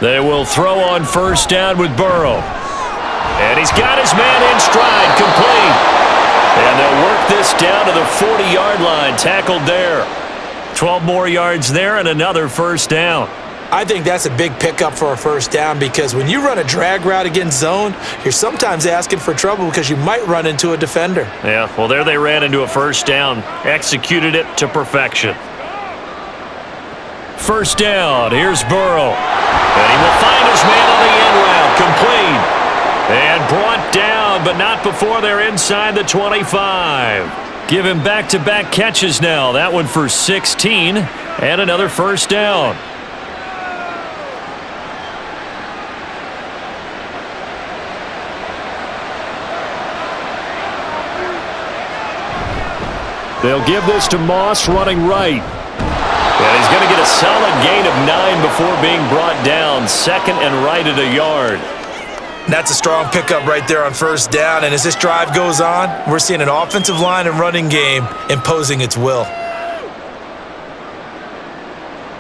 They will throw on first down with Burrow. And he's got his man in stride, complete. And they'll work this down to the 40-yard line, tackled there. 12 more yards there and another first down. I think that's a big pickup for a first down because when you run a drag route against zone, you're sometimes asking for trouble because you might run into a defender. Yeah, well, there they ran into a first down, executed it to perfection. First down, here's Burrow. And he will find his man on the end route, complete. And brought down, but not before they're inside the 25. Give him back-to-back catches now. That one for 16 and another first down. They'll give this to Moss running right. And he's going to get a solid gain of 9 before being brought down. 2nd and right at a yard. That's a strong pickup right there on first down, and as this drive goes on, we're seeing an offensive line and running game imposing its will.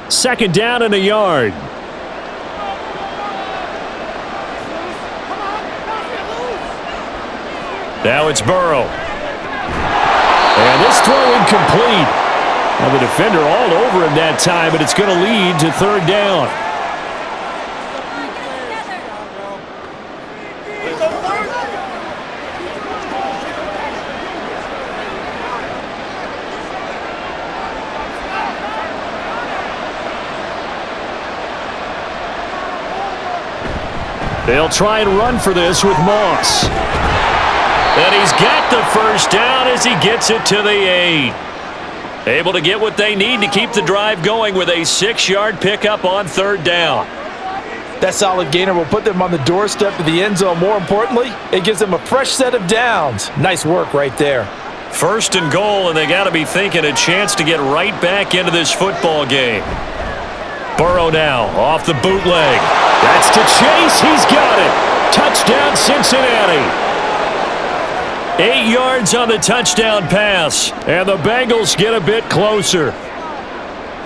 2nd down and a yard. Now it's Burrow. And this throw incomplete. Now the defender all over him that time, but it's going to lead to 3rd down. They'll try and run for this with Moss. And he's got the first down as he gets it to the 8. Able to get what they need to keep the drive going with a 6-yard pickup on 3rd down. That solid gainer will put them on the doorstep of the end zone. More importantly, it gives them a fresh set of downs. Nice work right there. 1st and goal, and they got to be thinking a chance to get right back into this football game. Burrow now off the bootleg. That's to Chase. He's got it. Touchdown, Cincinnati. 8 yards on the touchdown pass, and the Bengals get a bit closer.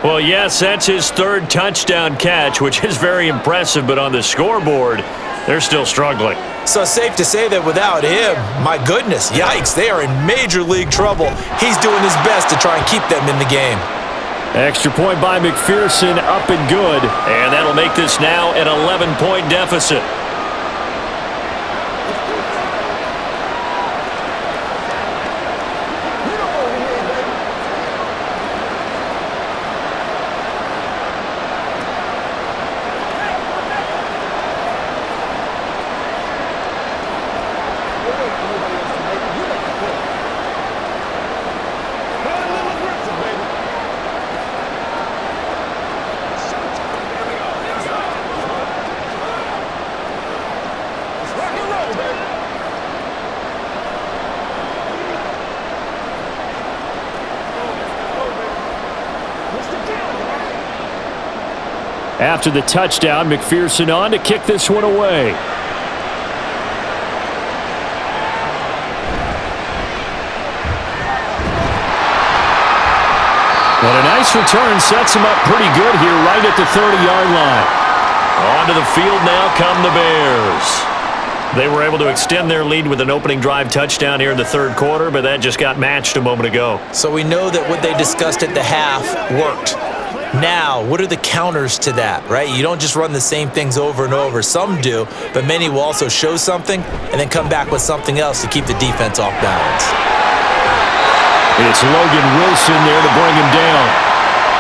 Well, yes, that's his 3rd touchdown catch, which is very impressive, but on the scoreboard, they're still struggling. So it's safe to say that without him, my goodness, yikes, they are in major league trouble. He's doing his best to try and keep them in the game. Extra point by McPherson, up and good, and that'll make this now an 11-point deficit. After the touchdown, McPherson on to kick this one away. And a nice return sets him up pretty good here right at the 30-yard line. Onto the field now come the Bears. They were able to extend their lead with an opening drive touchdown here in the third quarter, but that just got matched a moment ago. So we know that what they discussed at the half worked. Now, what are the counters to that, right? You don't just run the same things over and over. Some do, but many will also show something and then come back with something else to keep the defense off balance. It's Logan Wilson there to bring him down.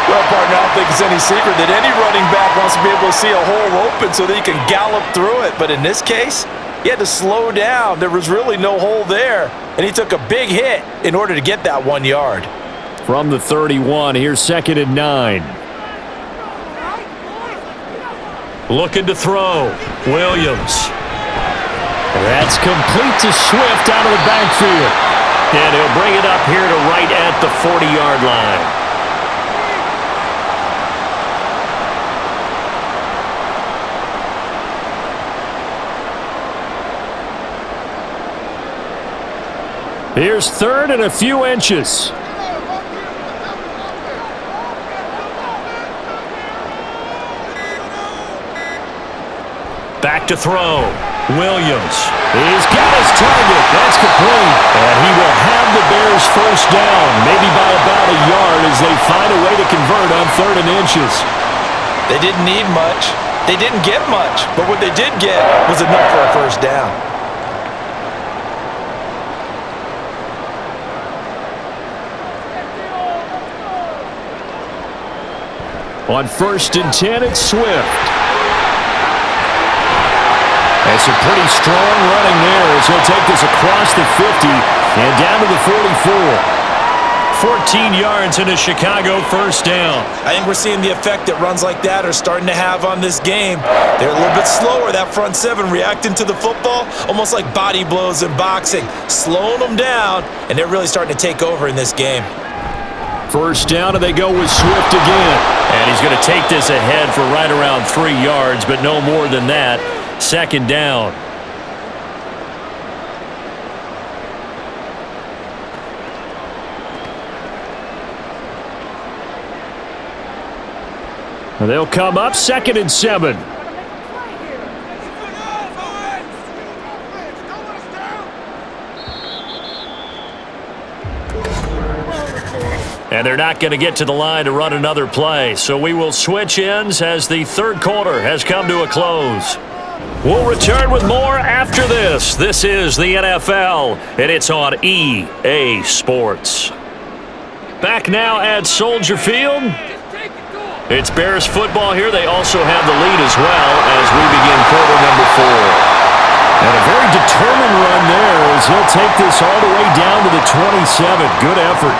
Well, partner, I don't think it's any secret that any running back wants to be able to see a hole open so that he can gallop through it. But in this case, he had to slow down. There was really no hole there, and he took a big hit in order to get that 1 yard. From the 31, here's 2nd and 9. Looking to throw. Williams. That's complete to Swift out of the backfield. And he'll bring it up here to right at the 40-yard line. Here's 3rd and a few inches. Back to throw. Williams. He's got his target. That's complete. And he will have the Bears first down, maybe by about a yard as they find a way to convert on 3rd and inches. They didn't need much. They didn't get much. But what they did get was enough for a first down. On 1st and 10, it's Swift. That's a pretty strong running there as he'll take this across the 50 and down to the 44. 14 yards and a Chicago first down. I think we're seeing the effect that runs like that are starting to have on this game. They're a little bit slower, that front seven, reacting to the football, almost like body blows in boxing, slowing them down, and they're really starting to take over in this game. First down, and they go with Swift again. And he's going to take this ahead for right around 3 yards, but no more than that. 2nd down. They'll come up 2nd and 7. And they're not going to get to the line to run another play. So we will switch ends as the third quarter has come to a close. We'll return with more after this. This is the NFL, and it's on EA Sports. Back now at Soldier Field. It's Bears football here. They also have the lead as well as we begin quarter number 4. And a very determined run there as he'll take this all the way down to the 27. Good effort.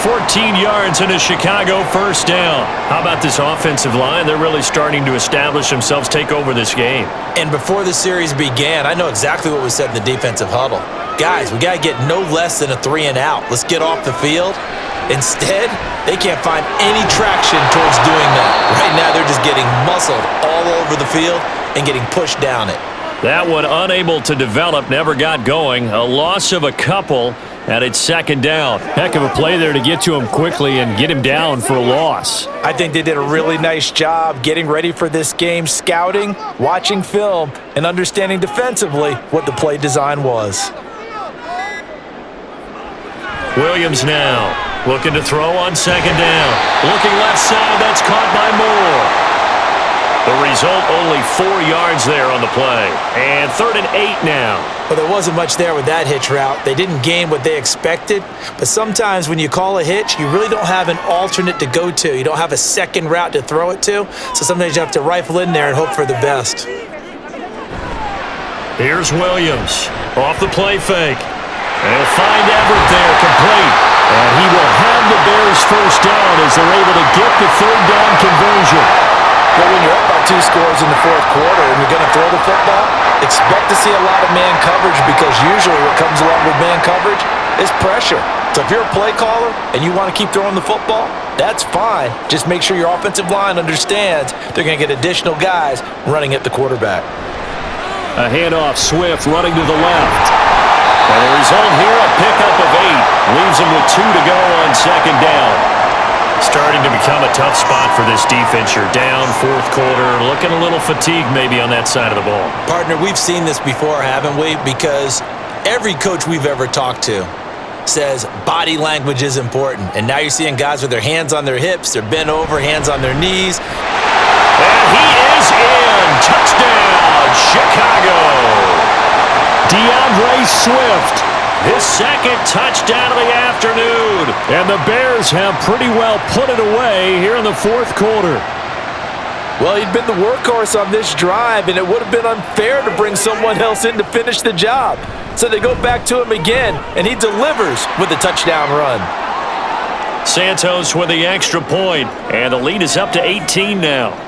14 yards and a Chicago first down. How about this offensive line? They're really starting to establish themselves, take over this game. And before the series began, I know exactly what was said in the defensive huddle. Guys, we got to get no less than a 3 and out. Let's get off the field. Instead, they can't find any traction towards doing that. Right now, they're just getting muscled all over the field and getting pushed down it. That one unable to develop, never got going. A loss of a couple, and it's 2nd down. Heck of a play there to get to him quickly and get him down for a loss. I think they did a really nice job getting ready for this game, scouting, watching film, and understanding defensively what the play design was. Williams now looking to throw on 2nd down. Looking left side, that's caught by Moore. The result, only 4 yards there on the play. And 3rd and 8 now. Well, there wasn't much there with that hitch route. They didn't gain what they expected. But sometimes when you call a hitch, you really don't have an alternate to go to. You don't have a second route to throw it to. So sometimes you have to rifle in there and hope for the best. Here's Williams off the play fake. They'll find Everett there, complete. And he will have the Bears first down as they're able to get the 3rd down conversion. But when you're up by 2 scores in the 4th quarter and you're going to throw the football, expect to see a lot of man coverage because usually what comes along with man coverage is pressure. So if you're a play caller and you want to keep throwing the football, that's fine. Just make sure your offensive line understands they're going to get additional guys running at the quarterback. A handoff, Swift running to the left. And the result here, a pickup of 8. Leaves him with 2 to go on 2nd down. Start starting to become a tough spot for this defense. You're down fourth quarter, looking a little fatigued maybe on that side of the ball. Partner, we've seen this before, haven't we? Because every coach we've ever talked to says body language is important. And now you're seeing guys with their hands on their hips, they're bent over, hands on their knees. And he is in. Touchdown, Chicago. DeAndre Swift, his second touchdown of the afternoon. And the Bears have pretty well put it away here in the fourth quarter. Well, he'd been the workhorse on this drive, and it would have been unfair to bring someone else in to finish the job. So they go back to him again, and he delivers with a touchdown run. Santos with the extra point, and the lead is up to 18 now.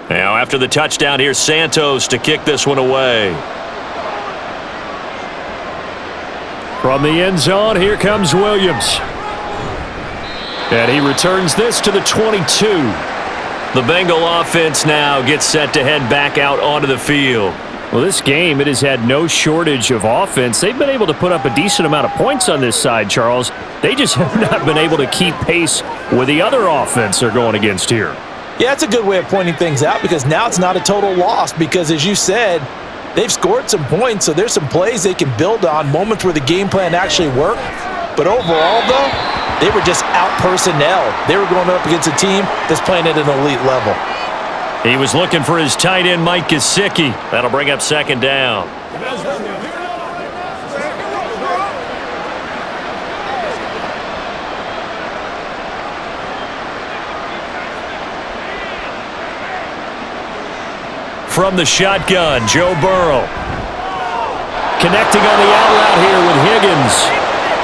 Now, after the touchdown, here's Santos to kick this one away. From the end zone, here comes Williams. And he returns this to the 22. The Bengal offense now gets set to head back out onto the field. Well, this game, it has had no shortage of offense. They've been able to put up a decent amount of points on this side, Charles. They just have not been able to keep pace with the other offense they're going against here. Yeah, that's a good way of pointing things out because now it's not a total loss because, as you said, they've scored some points, so there's some plays they can build on, moments where the game plan actually worked. But overall, though, they were just out-personnel. They were going up against a team that's playing at an elite level. He was looking for his tight end, Mike Gesicki. That'll bring up second down. From the shotgun, Joe Burrow. Connecting on the out route here with Higgins.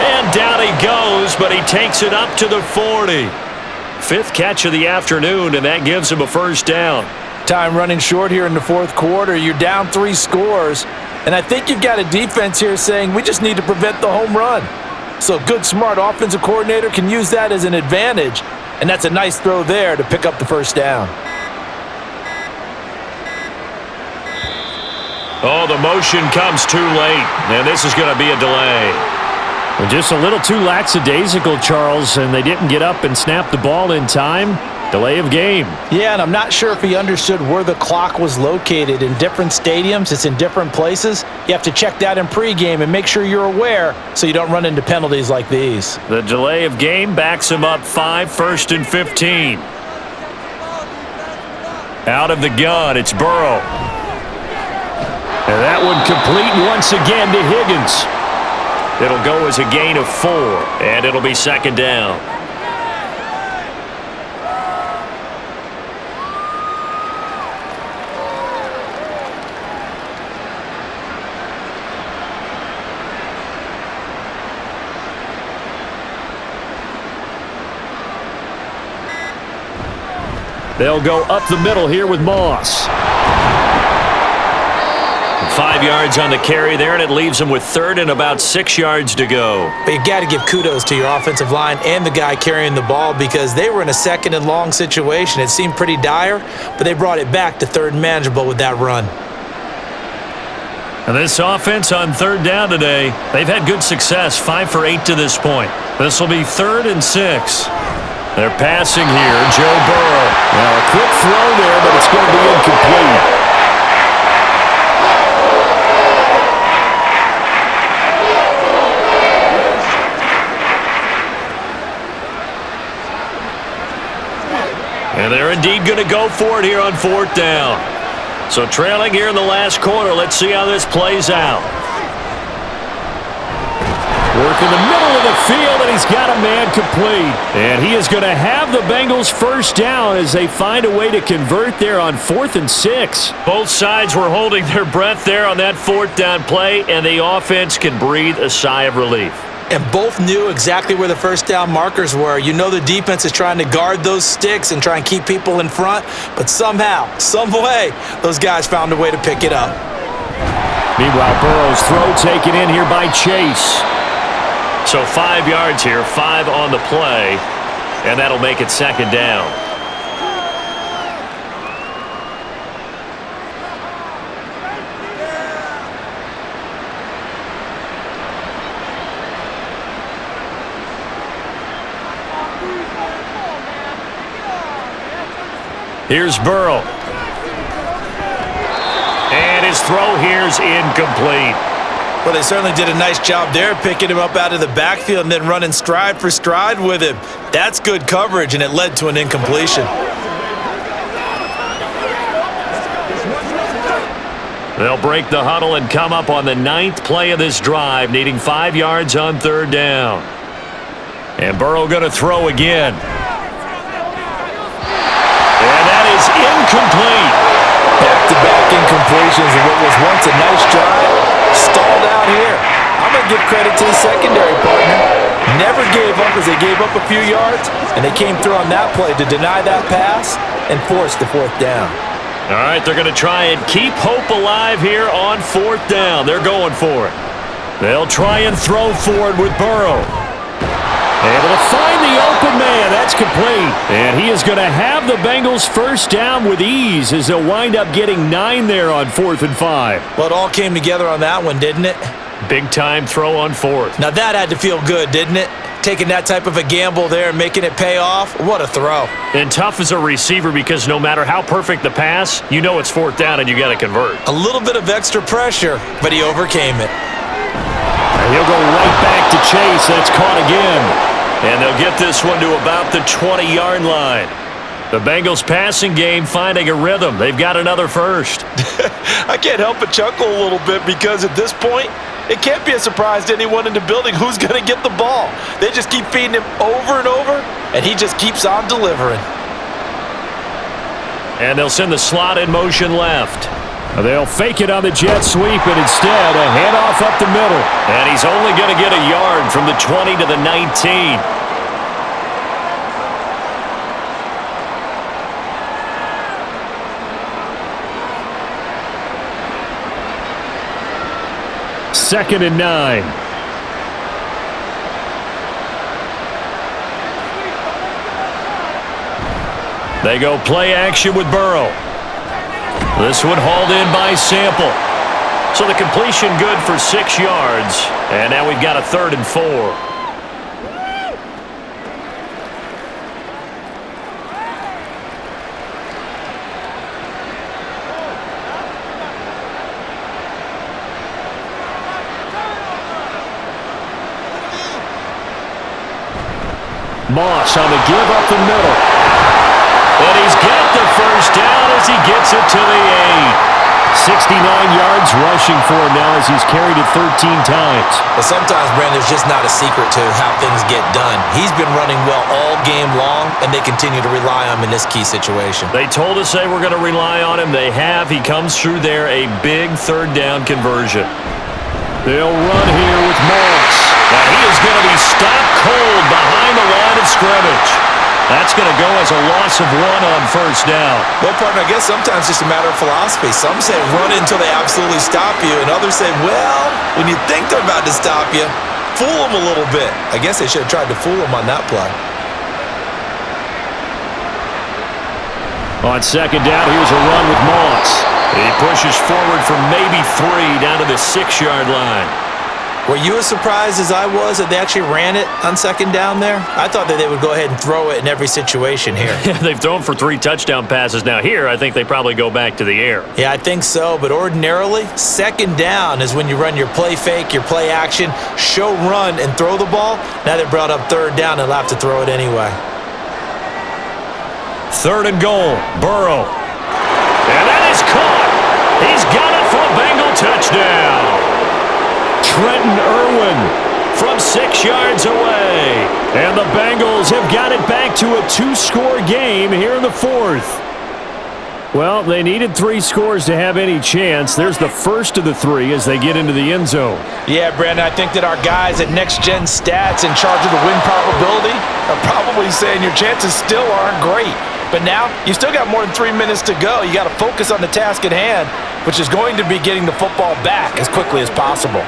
And down he goes, but he takes it up to the 40. Fifth catch of the afternoon, and that gives him a first down. Time running short here in the fourth quarter. You're down 3 scores. And I think you've got a defense here saying we just need to prevent the home run. So a good, smart offensive coordinator can use that as an advantage. And that's a nice throw there to pick up the first down. Oh, the motion comes too late, and this is going to be a delay. Well, just a little too lackadaisical, Charles, and they didn't get up and snap the ball in time. Delay of game. Yeah, and I'm not sure if he understood where the clock was located. In different stadiums, it's in different places. You have to check that in pregame and make sure you're aware so you don't run into penalties like these. The delay of game backs him up 5, first and 15. Out of the gun, it's Burrow. And that one complete once again to Higgins. It'll go as a gain of 4, and it'll be second down. They'll go up the middle here with Moss. 5 yards on the carry there, and it leaves them with third and about 6 yards to go. But you got to give kudos to your offensive line and the guy carrying the ball because they were in a second and long situation. It seemed pretty dire, but they brought it back to third and manageable with that run. And this offense on third down today, they've had good success, 5 for 8 to this point. This will be 3rd and 6. They're passing here, Joe Burrow. Now a quick throw there, but it's going to be incomplete. And they're indeed going to go for it here on 4th down. So trailing here in the last quarter, let's see how this plays out. in the middle of the field, and he's got a man complete. And he is going to have the Bengals first down as they find a way to convert there on 4th and 6. Both sides were holding their breath there on that 4th down play, and the offense can breathe a sigh of relief. And both knew exactly where the first down markers were. You know the defense is trying to guard those sticks and try and keep people in front, but somehow, some way, those guys found a way to pick it up. Meanwhile, Burrow's throw taken in here by Chase. So 5 yards here, 5 on the play, and that'll make it 2nd down. Here's Burrow. And his throw here's incomplete. Well, they certainly did a nice job there, picking him up out of the backfield and then running stride for stride with him. That's good coverage, and it led to an incompletion. They'll break the huddle and come up on the 9th play of this drive, needing 5 yards on 3rd down. And Burrow going to throw again. And that is incomplete. Back-to-back incompletions and what was once a nice drive stalled out here. I'm going to give credit to the secondary partner. Never gave up as they gave up a few yards, and they came through on that play to deny that pass and force the 4th down. All right, they're going to try and keep hope alive here on 4th down. They're going for it. They'll try and throw forward with Burrow. Able to find the open man. That's complete. And he is going to have the Bengals first down with ease as they'll wind up getting 9 there on 4th and 5. Well, it all came together on that one, didn't it? Big-time throw on 4th. Now that had to feel good, didn't it? Taking that type of a gamble there and making it pay off. What a throw. And tough as a receiver because no matter how perfect the pass, you know it's 4th down and you got to convert. A little bit of extra pressure, but he overcame it. And he'll go right back to Chase. That's caught again. And they'll get this one to about the 20-yard line. The Bengals passing game finding a rhythm. They've got another first. I can't help but chuckle a little bit because at this point, it can't be a surprise to anyone in the building who's going to get the ball. They just keep feeding him over and over, and he just keeps on delivering. And they'll send the slot in motion left. They'll fake it on the jet sweep, and instead a handoff up the middle. And he's only going to get a yard from the 20 to the 19. Second and 9. They go play action with Burrow. This one hauled in by Sample. So the completion good for 6 yards. And now we've got a 3rd and 4. Moss on the give up the middle. And he's got the first down as he gets it to the 8. 69 yards rushing for him now as he's carried it 13 times. But sometimes, Brandon, there's just not a secret to how things get done. He's been running well all game long, and they continue to rely on him in this key situation. They told us they were going to rely on him. They have. He comes through there, a big 3rd down conversion. They'll run here with Moss. And he is going to be stopped cold behind the line of scrimmage. That's going to go as a loss of 1 on first down. Well, partner, I guess sometimes it's just a matter of philosophy. Some say run until they absolutely stop you, and others say, well, when you think they're about to stop you, fool them a little bit. I guess they should have tried to fool them on that play. On second down, here's a run with Moss. He pushes forward from maybe 3 down to the 6-yard line. Were you as surprised as I was that they actually ran it on second down there? I thought that they would go ahead and throw it in every situation here. They've thrown for 3 touchdown passes. Now here, I think they probably go back to the air. Yeah, I think so. But ordinarily, second down is when you run your play fake, your play action, show run, and throw the ball. Now they brought up third down and they'll have to throw it anyway. 3rd and goal, Burrow. And that is caught. He's got it for a Bengal touchdown. Trenton Irwin from 6 yards away. And the Bengals have got it back to a 2-score game here in the fourth. Well, they needed 3 scores to have any chance. There's the first of the 3 as they get into the end zone. Yeah, Brandon, I think that our guys at Next Gen Stats in charge of the win probability are probably saying your chances still aren't great. But now, you still got more than 3 minutes to go. You got to focus on the task at hand, which is going to be getting the football back as quickly as possible.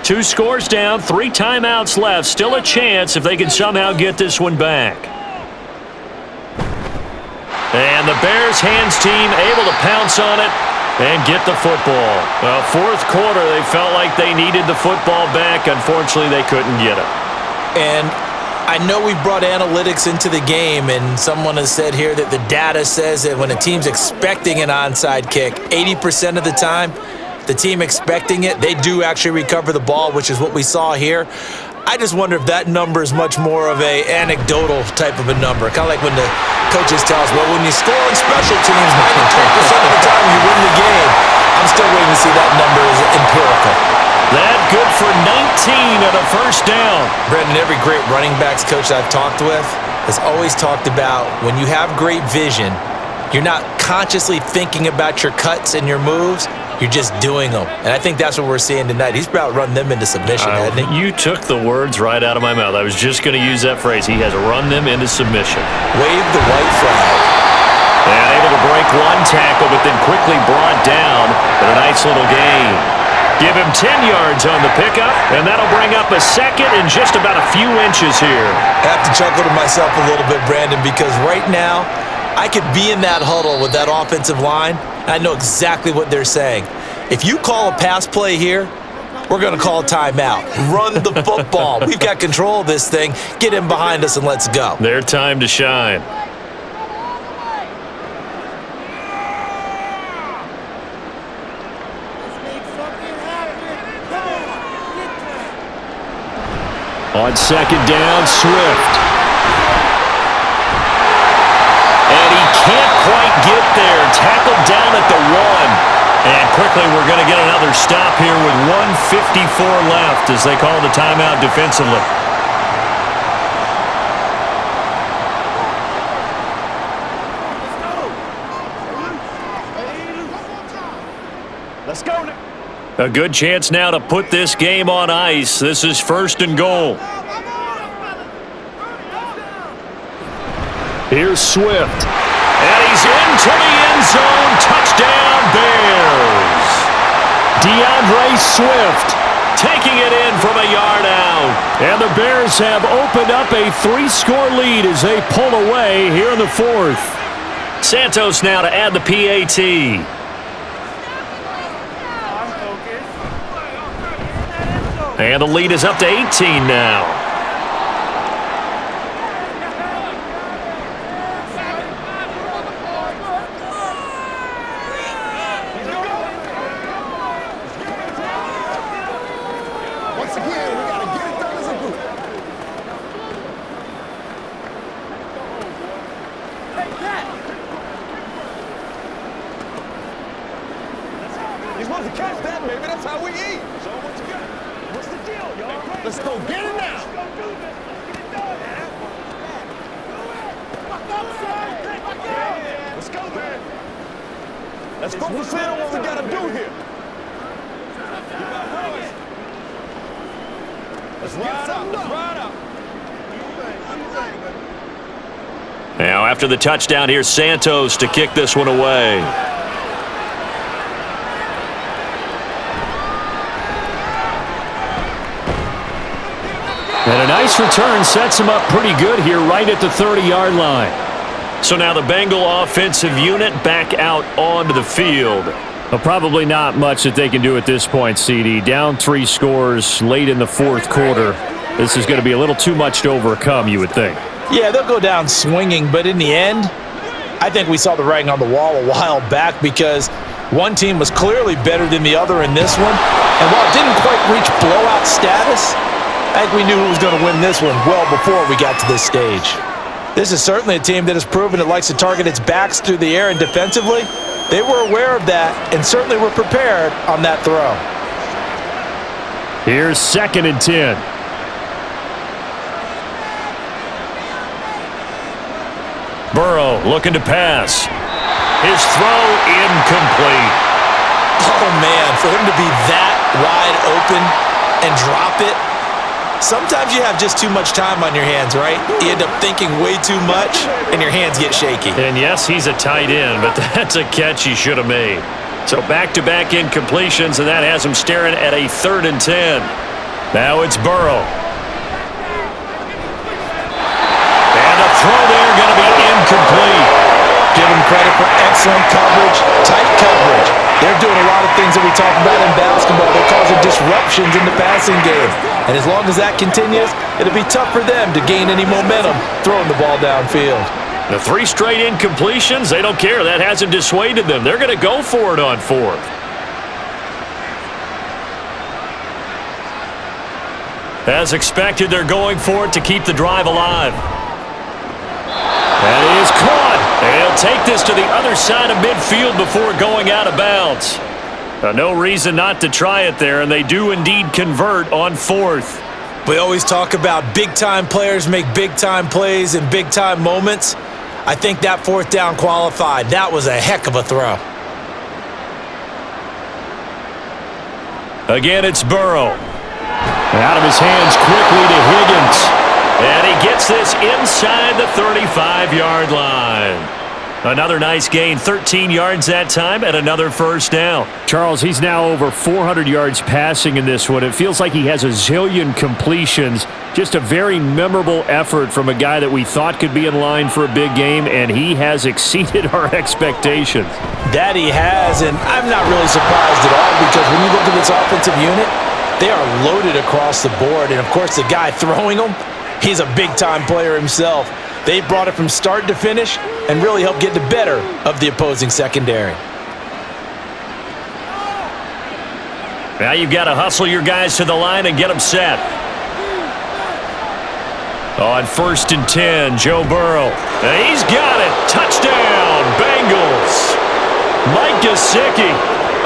Two scores down, 3 timeouts left. Still a chance if they can somehow get this one back. And the Bears hands team able to pounce on it and get the football. Well, fourth quarter, they felt like they needed the football back. Unfortunately, they couldn't get it. And I know we've brought analytics into the game, and someone has said here that the data says that when a team's expecting an onside kick, 80% of the time, the team expecting it, they do actually recover the ball, which is what we saw here. I just wonder if that number is much more of a anecdotal type of a number. Kind of like when the coaches tell us, well, when you score on special teams, 93% of the time you win the game. I'm still waiting to see that number is empirical. That good for 19 on a first down. Brendan, every great running backs coach I've talked with has always talked about when you have great vision, you're not consciously thinking about your cuts and your moves. You're just doing them. And I think that's what we're seeing tonight. He's about run them into submission, hasn't he? You took the words right out of my mouth. I was just going to use that phrase. He has run them into submission. Wave the white flag. And able to break one tackle, but then quickly brought down. But a nice little gain. Give him 10 yards on the pickup, and that'll bring up a second in just about a few inches here. I have to chuckle to myself a little bit, Brandon, because right now, I could be in that huddle with that offensive line, and I know exactly what they're saying. If you call a pass play here, we're going to call a timeout. Run the football. We've got control of this thing. Get in behind us and let's go. Their time to shine. On second down, Swift. And he can't quite get there. Tackled down at the 1. And quickly we're going to get another stop here with 1:54 left as they call the timeout defensively. Let's go now. A good chance now to put this game on ice. This is 1st and goal. Here's Swift. And he's into the end zone. Touchdown, Bears. DeAndre Swift taking it in from a yard out. And the Bears have opened up a 3-score lead as they pull away here in the fourth. Santos now to add the PAT. And the lead is up to 18 now. Once again, we got to get it done as a group. Take that! You're supposed to catch that, baby. That's how we eat. So what you got? What's the deal, y'all? Let's go get it now. Let's go do this. Let's get it done, man. Fuck up, son. Fuck up. Let's go, man. Let's focus in on what we got to do here. Let's ride up. Let's ride up. Now after the touchdown, here's Santos to kick this one away. And a nice return sets him up pretty good here right at the 30-yard line. So now the Bengal offensive unit back out onto the field. Well, probably not much that they can do at this point, CD. Down 3 scores late in the fourth quarter. This is going to be a little too much to overcome, you would think. Yeah, they'll go down swinging, but in the end, I think we saw the writing on the wall a while back because one team was clearly better than the other in this one. And while it didn't quite reach blowout status, I think we knew who was going to win this one well before we got to this stage. This is certainly a team that has proven it likes to target its backs through the air and defensively. They were aware of that and certainly were prepared on that throw. Here's 2nd and 10. Burrow looking to pass. His throw incomplete. Oh, man, for him to be that wide open and drop it, sometimes you have just too much time on your hands, right? You end up thinking way too much, and your hands get shaky. And yes, he's a tight end, but that's a catch he should have made. So back-to-back incompletions, and that has him staring at a 3rd and 10. Now it's Burrow. And a throw there going to be incomplete. Give them credit for excellent coverage, tight coverage. They're doing a lot of things that we talk about in basketball. They're causing disruptions in the passing game. And as long as that continues, it'll be tough for them to gain any momentum throwing the ball downfield. The 3 straight incompletions, they don't care. That hasn't dissuaded them. They're going to go for it on 4th. As expected, they're going for it to keep the drive alive. That is caught. They'll take this to the other side of midfield before going out of bounds. No reason not to try it there, and they do indeed convert on 4th. We always talk about big-time players make big-time plays in big-time moments. I think that 4th down qualified. That was a heck of a throw. Again, it's Burrow. Out of his hands quickly to Higgins. And he gets this inside the 35-yard line. Another nice gain, 13 yards that time, and another 1st down. Charles, he's now over 400 yards passing in this one. It feels like he has a zillion completions. Just a very memorable effort from a guy that we thought could be in line for a big game, and he has exceeded our expectations. That he has, and I'm not really surprised at all because when you look at this offensive unit, they are loaded across the board. And, of course, the guy throwing them, he's a big-time player himself. They brought it from start to finish and really helped get the better of the opposing secondary. Now you've got to hustle your guys to the line and get them set. On 1st and 10, Joe Burrow. And he's got it. Touchdown, Bengals. Mike Gesicki,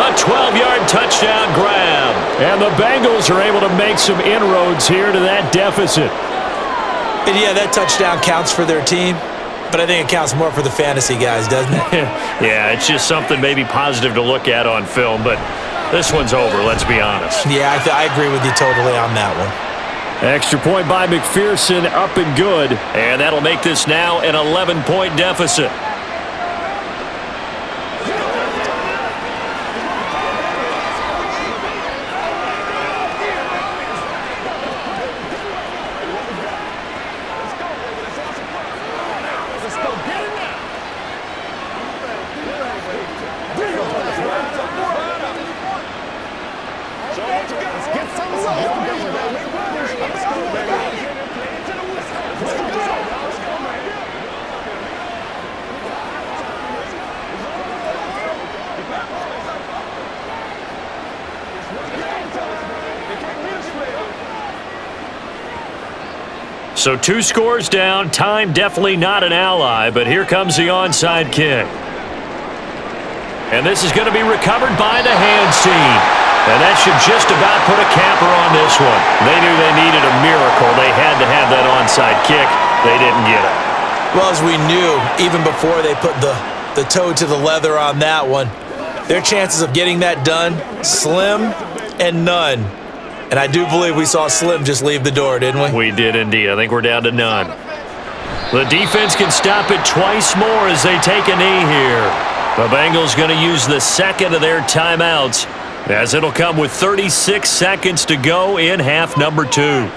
a 12-yard touchdown grab. And the Bengals are able to make some inroads here to that deficit. And yeah, that touchdown counts for their team, but I think it counts more for the fantasy guys, doesn't it? Yeah, it's just something maybe positive to look at on film, but this one's over, let's be honest. Yeah, I agree with you totally on that one. Extra point by McPherson, up and good. And that'll make this now an 11-point deficit. So 2 scores down, time definitely not an ally, but here comes the onside kick. And this is going to be recovered by the hands team. And that should just about put a capper on this one. They knew they needed a miracle. They had to have that onside kick. They didn't get it. Well, as we knew, even before they put the toe to the leather on that one, their chances of getting that done, slim and none. And I do believe we saw Slim just leave the door, didn't we? We did indeed. I think we're down to none. The defense can stop it twice more as they take a knee here. The Bengals going to use the second of their timeouts, as it'll come with 36 seconds to go in half number 2.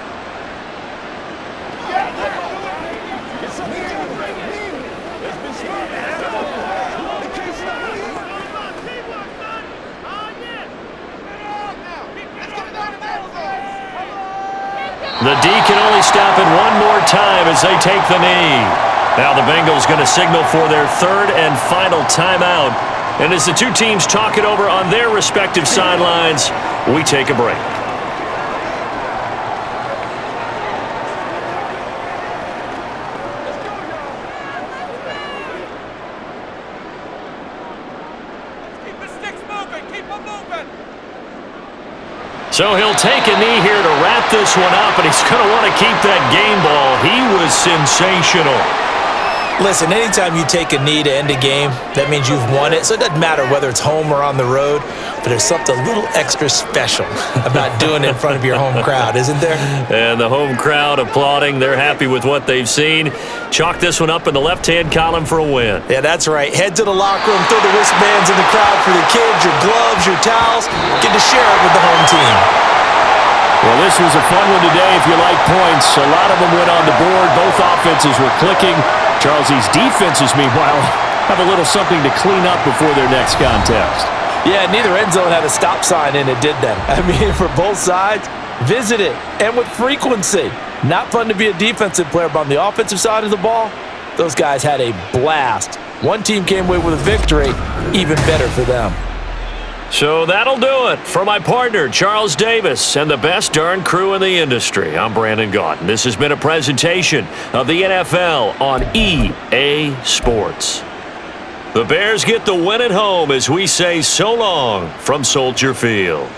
The D can only stop it one more time as they take the knee. Now the Bengals going to signal for their third and final timeout. And as the two teams talk it over on their respective sidelines, we take a break. So he'll take a knee here to wrap this one up, and he's going to want to keep that game ball. He was sensational. Listen, anytime you take a knee to end a game, that means you've won it. So it doesn't matter whether it's home or on the road, but there's something a little extra special about doing it in front of your home crowd, isn't there? And the home crowd applauding. They're happy with what they've seen. Chalk this one up in the left-hand column for a win. Yeah, that's right. Head to the locker room, throw the wristbands in the crowd for the kids, your gloves, your towels. Get to share it with the home team. Well, this was a fun one today if you like points. A lot of them went on the board. Both offenses were clicking. Charles, these defenses, meanwhile, have a little something to clean up before their next contest. Yeah, neither end zone had a stop sign in it, did they? I mean, for both sides, visit it, and with frequency. Not fun to be a defensive player, but on the offensive side of the ball, those guys had a blast. One team came away with a victory, even better for them. So that'll do it for my partner, Charles Davis, and the best darn crew in the industry. I'm Brandon Gaudin. This has been a presentation of the NFL on EA Sports. The Bears get the win at home as we say so long from Soldier Field.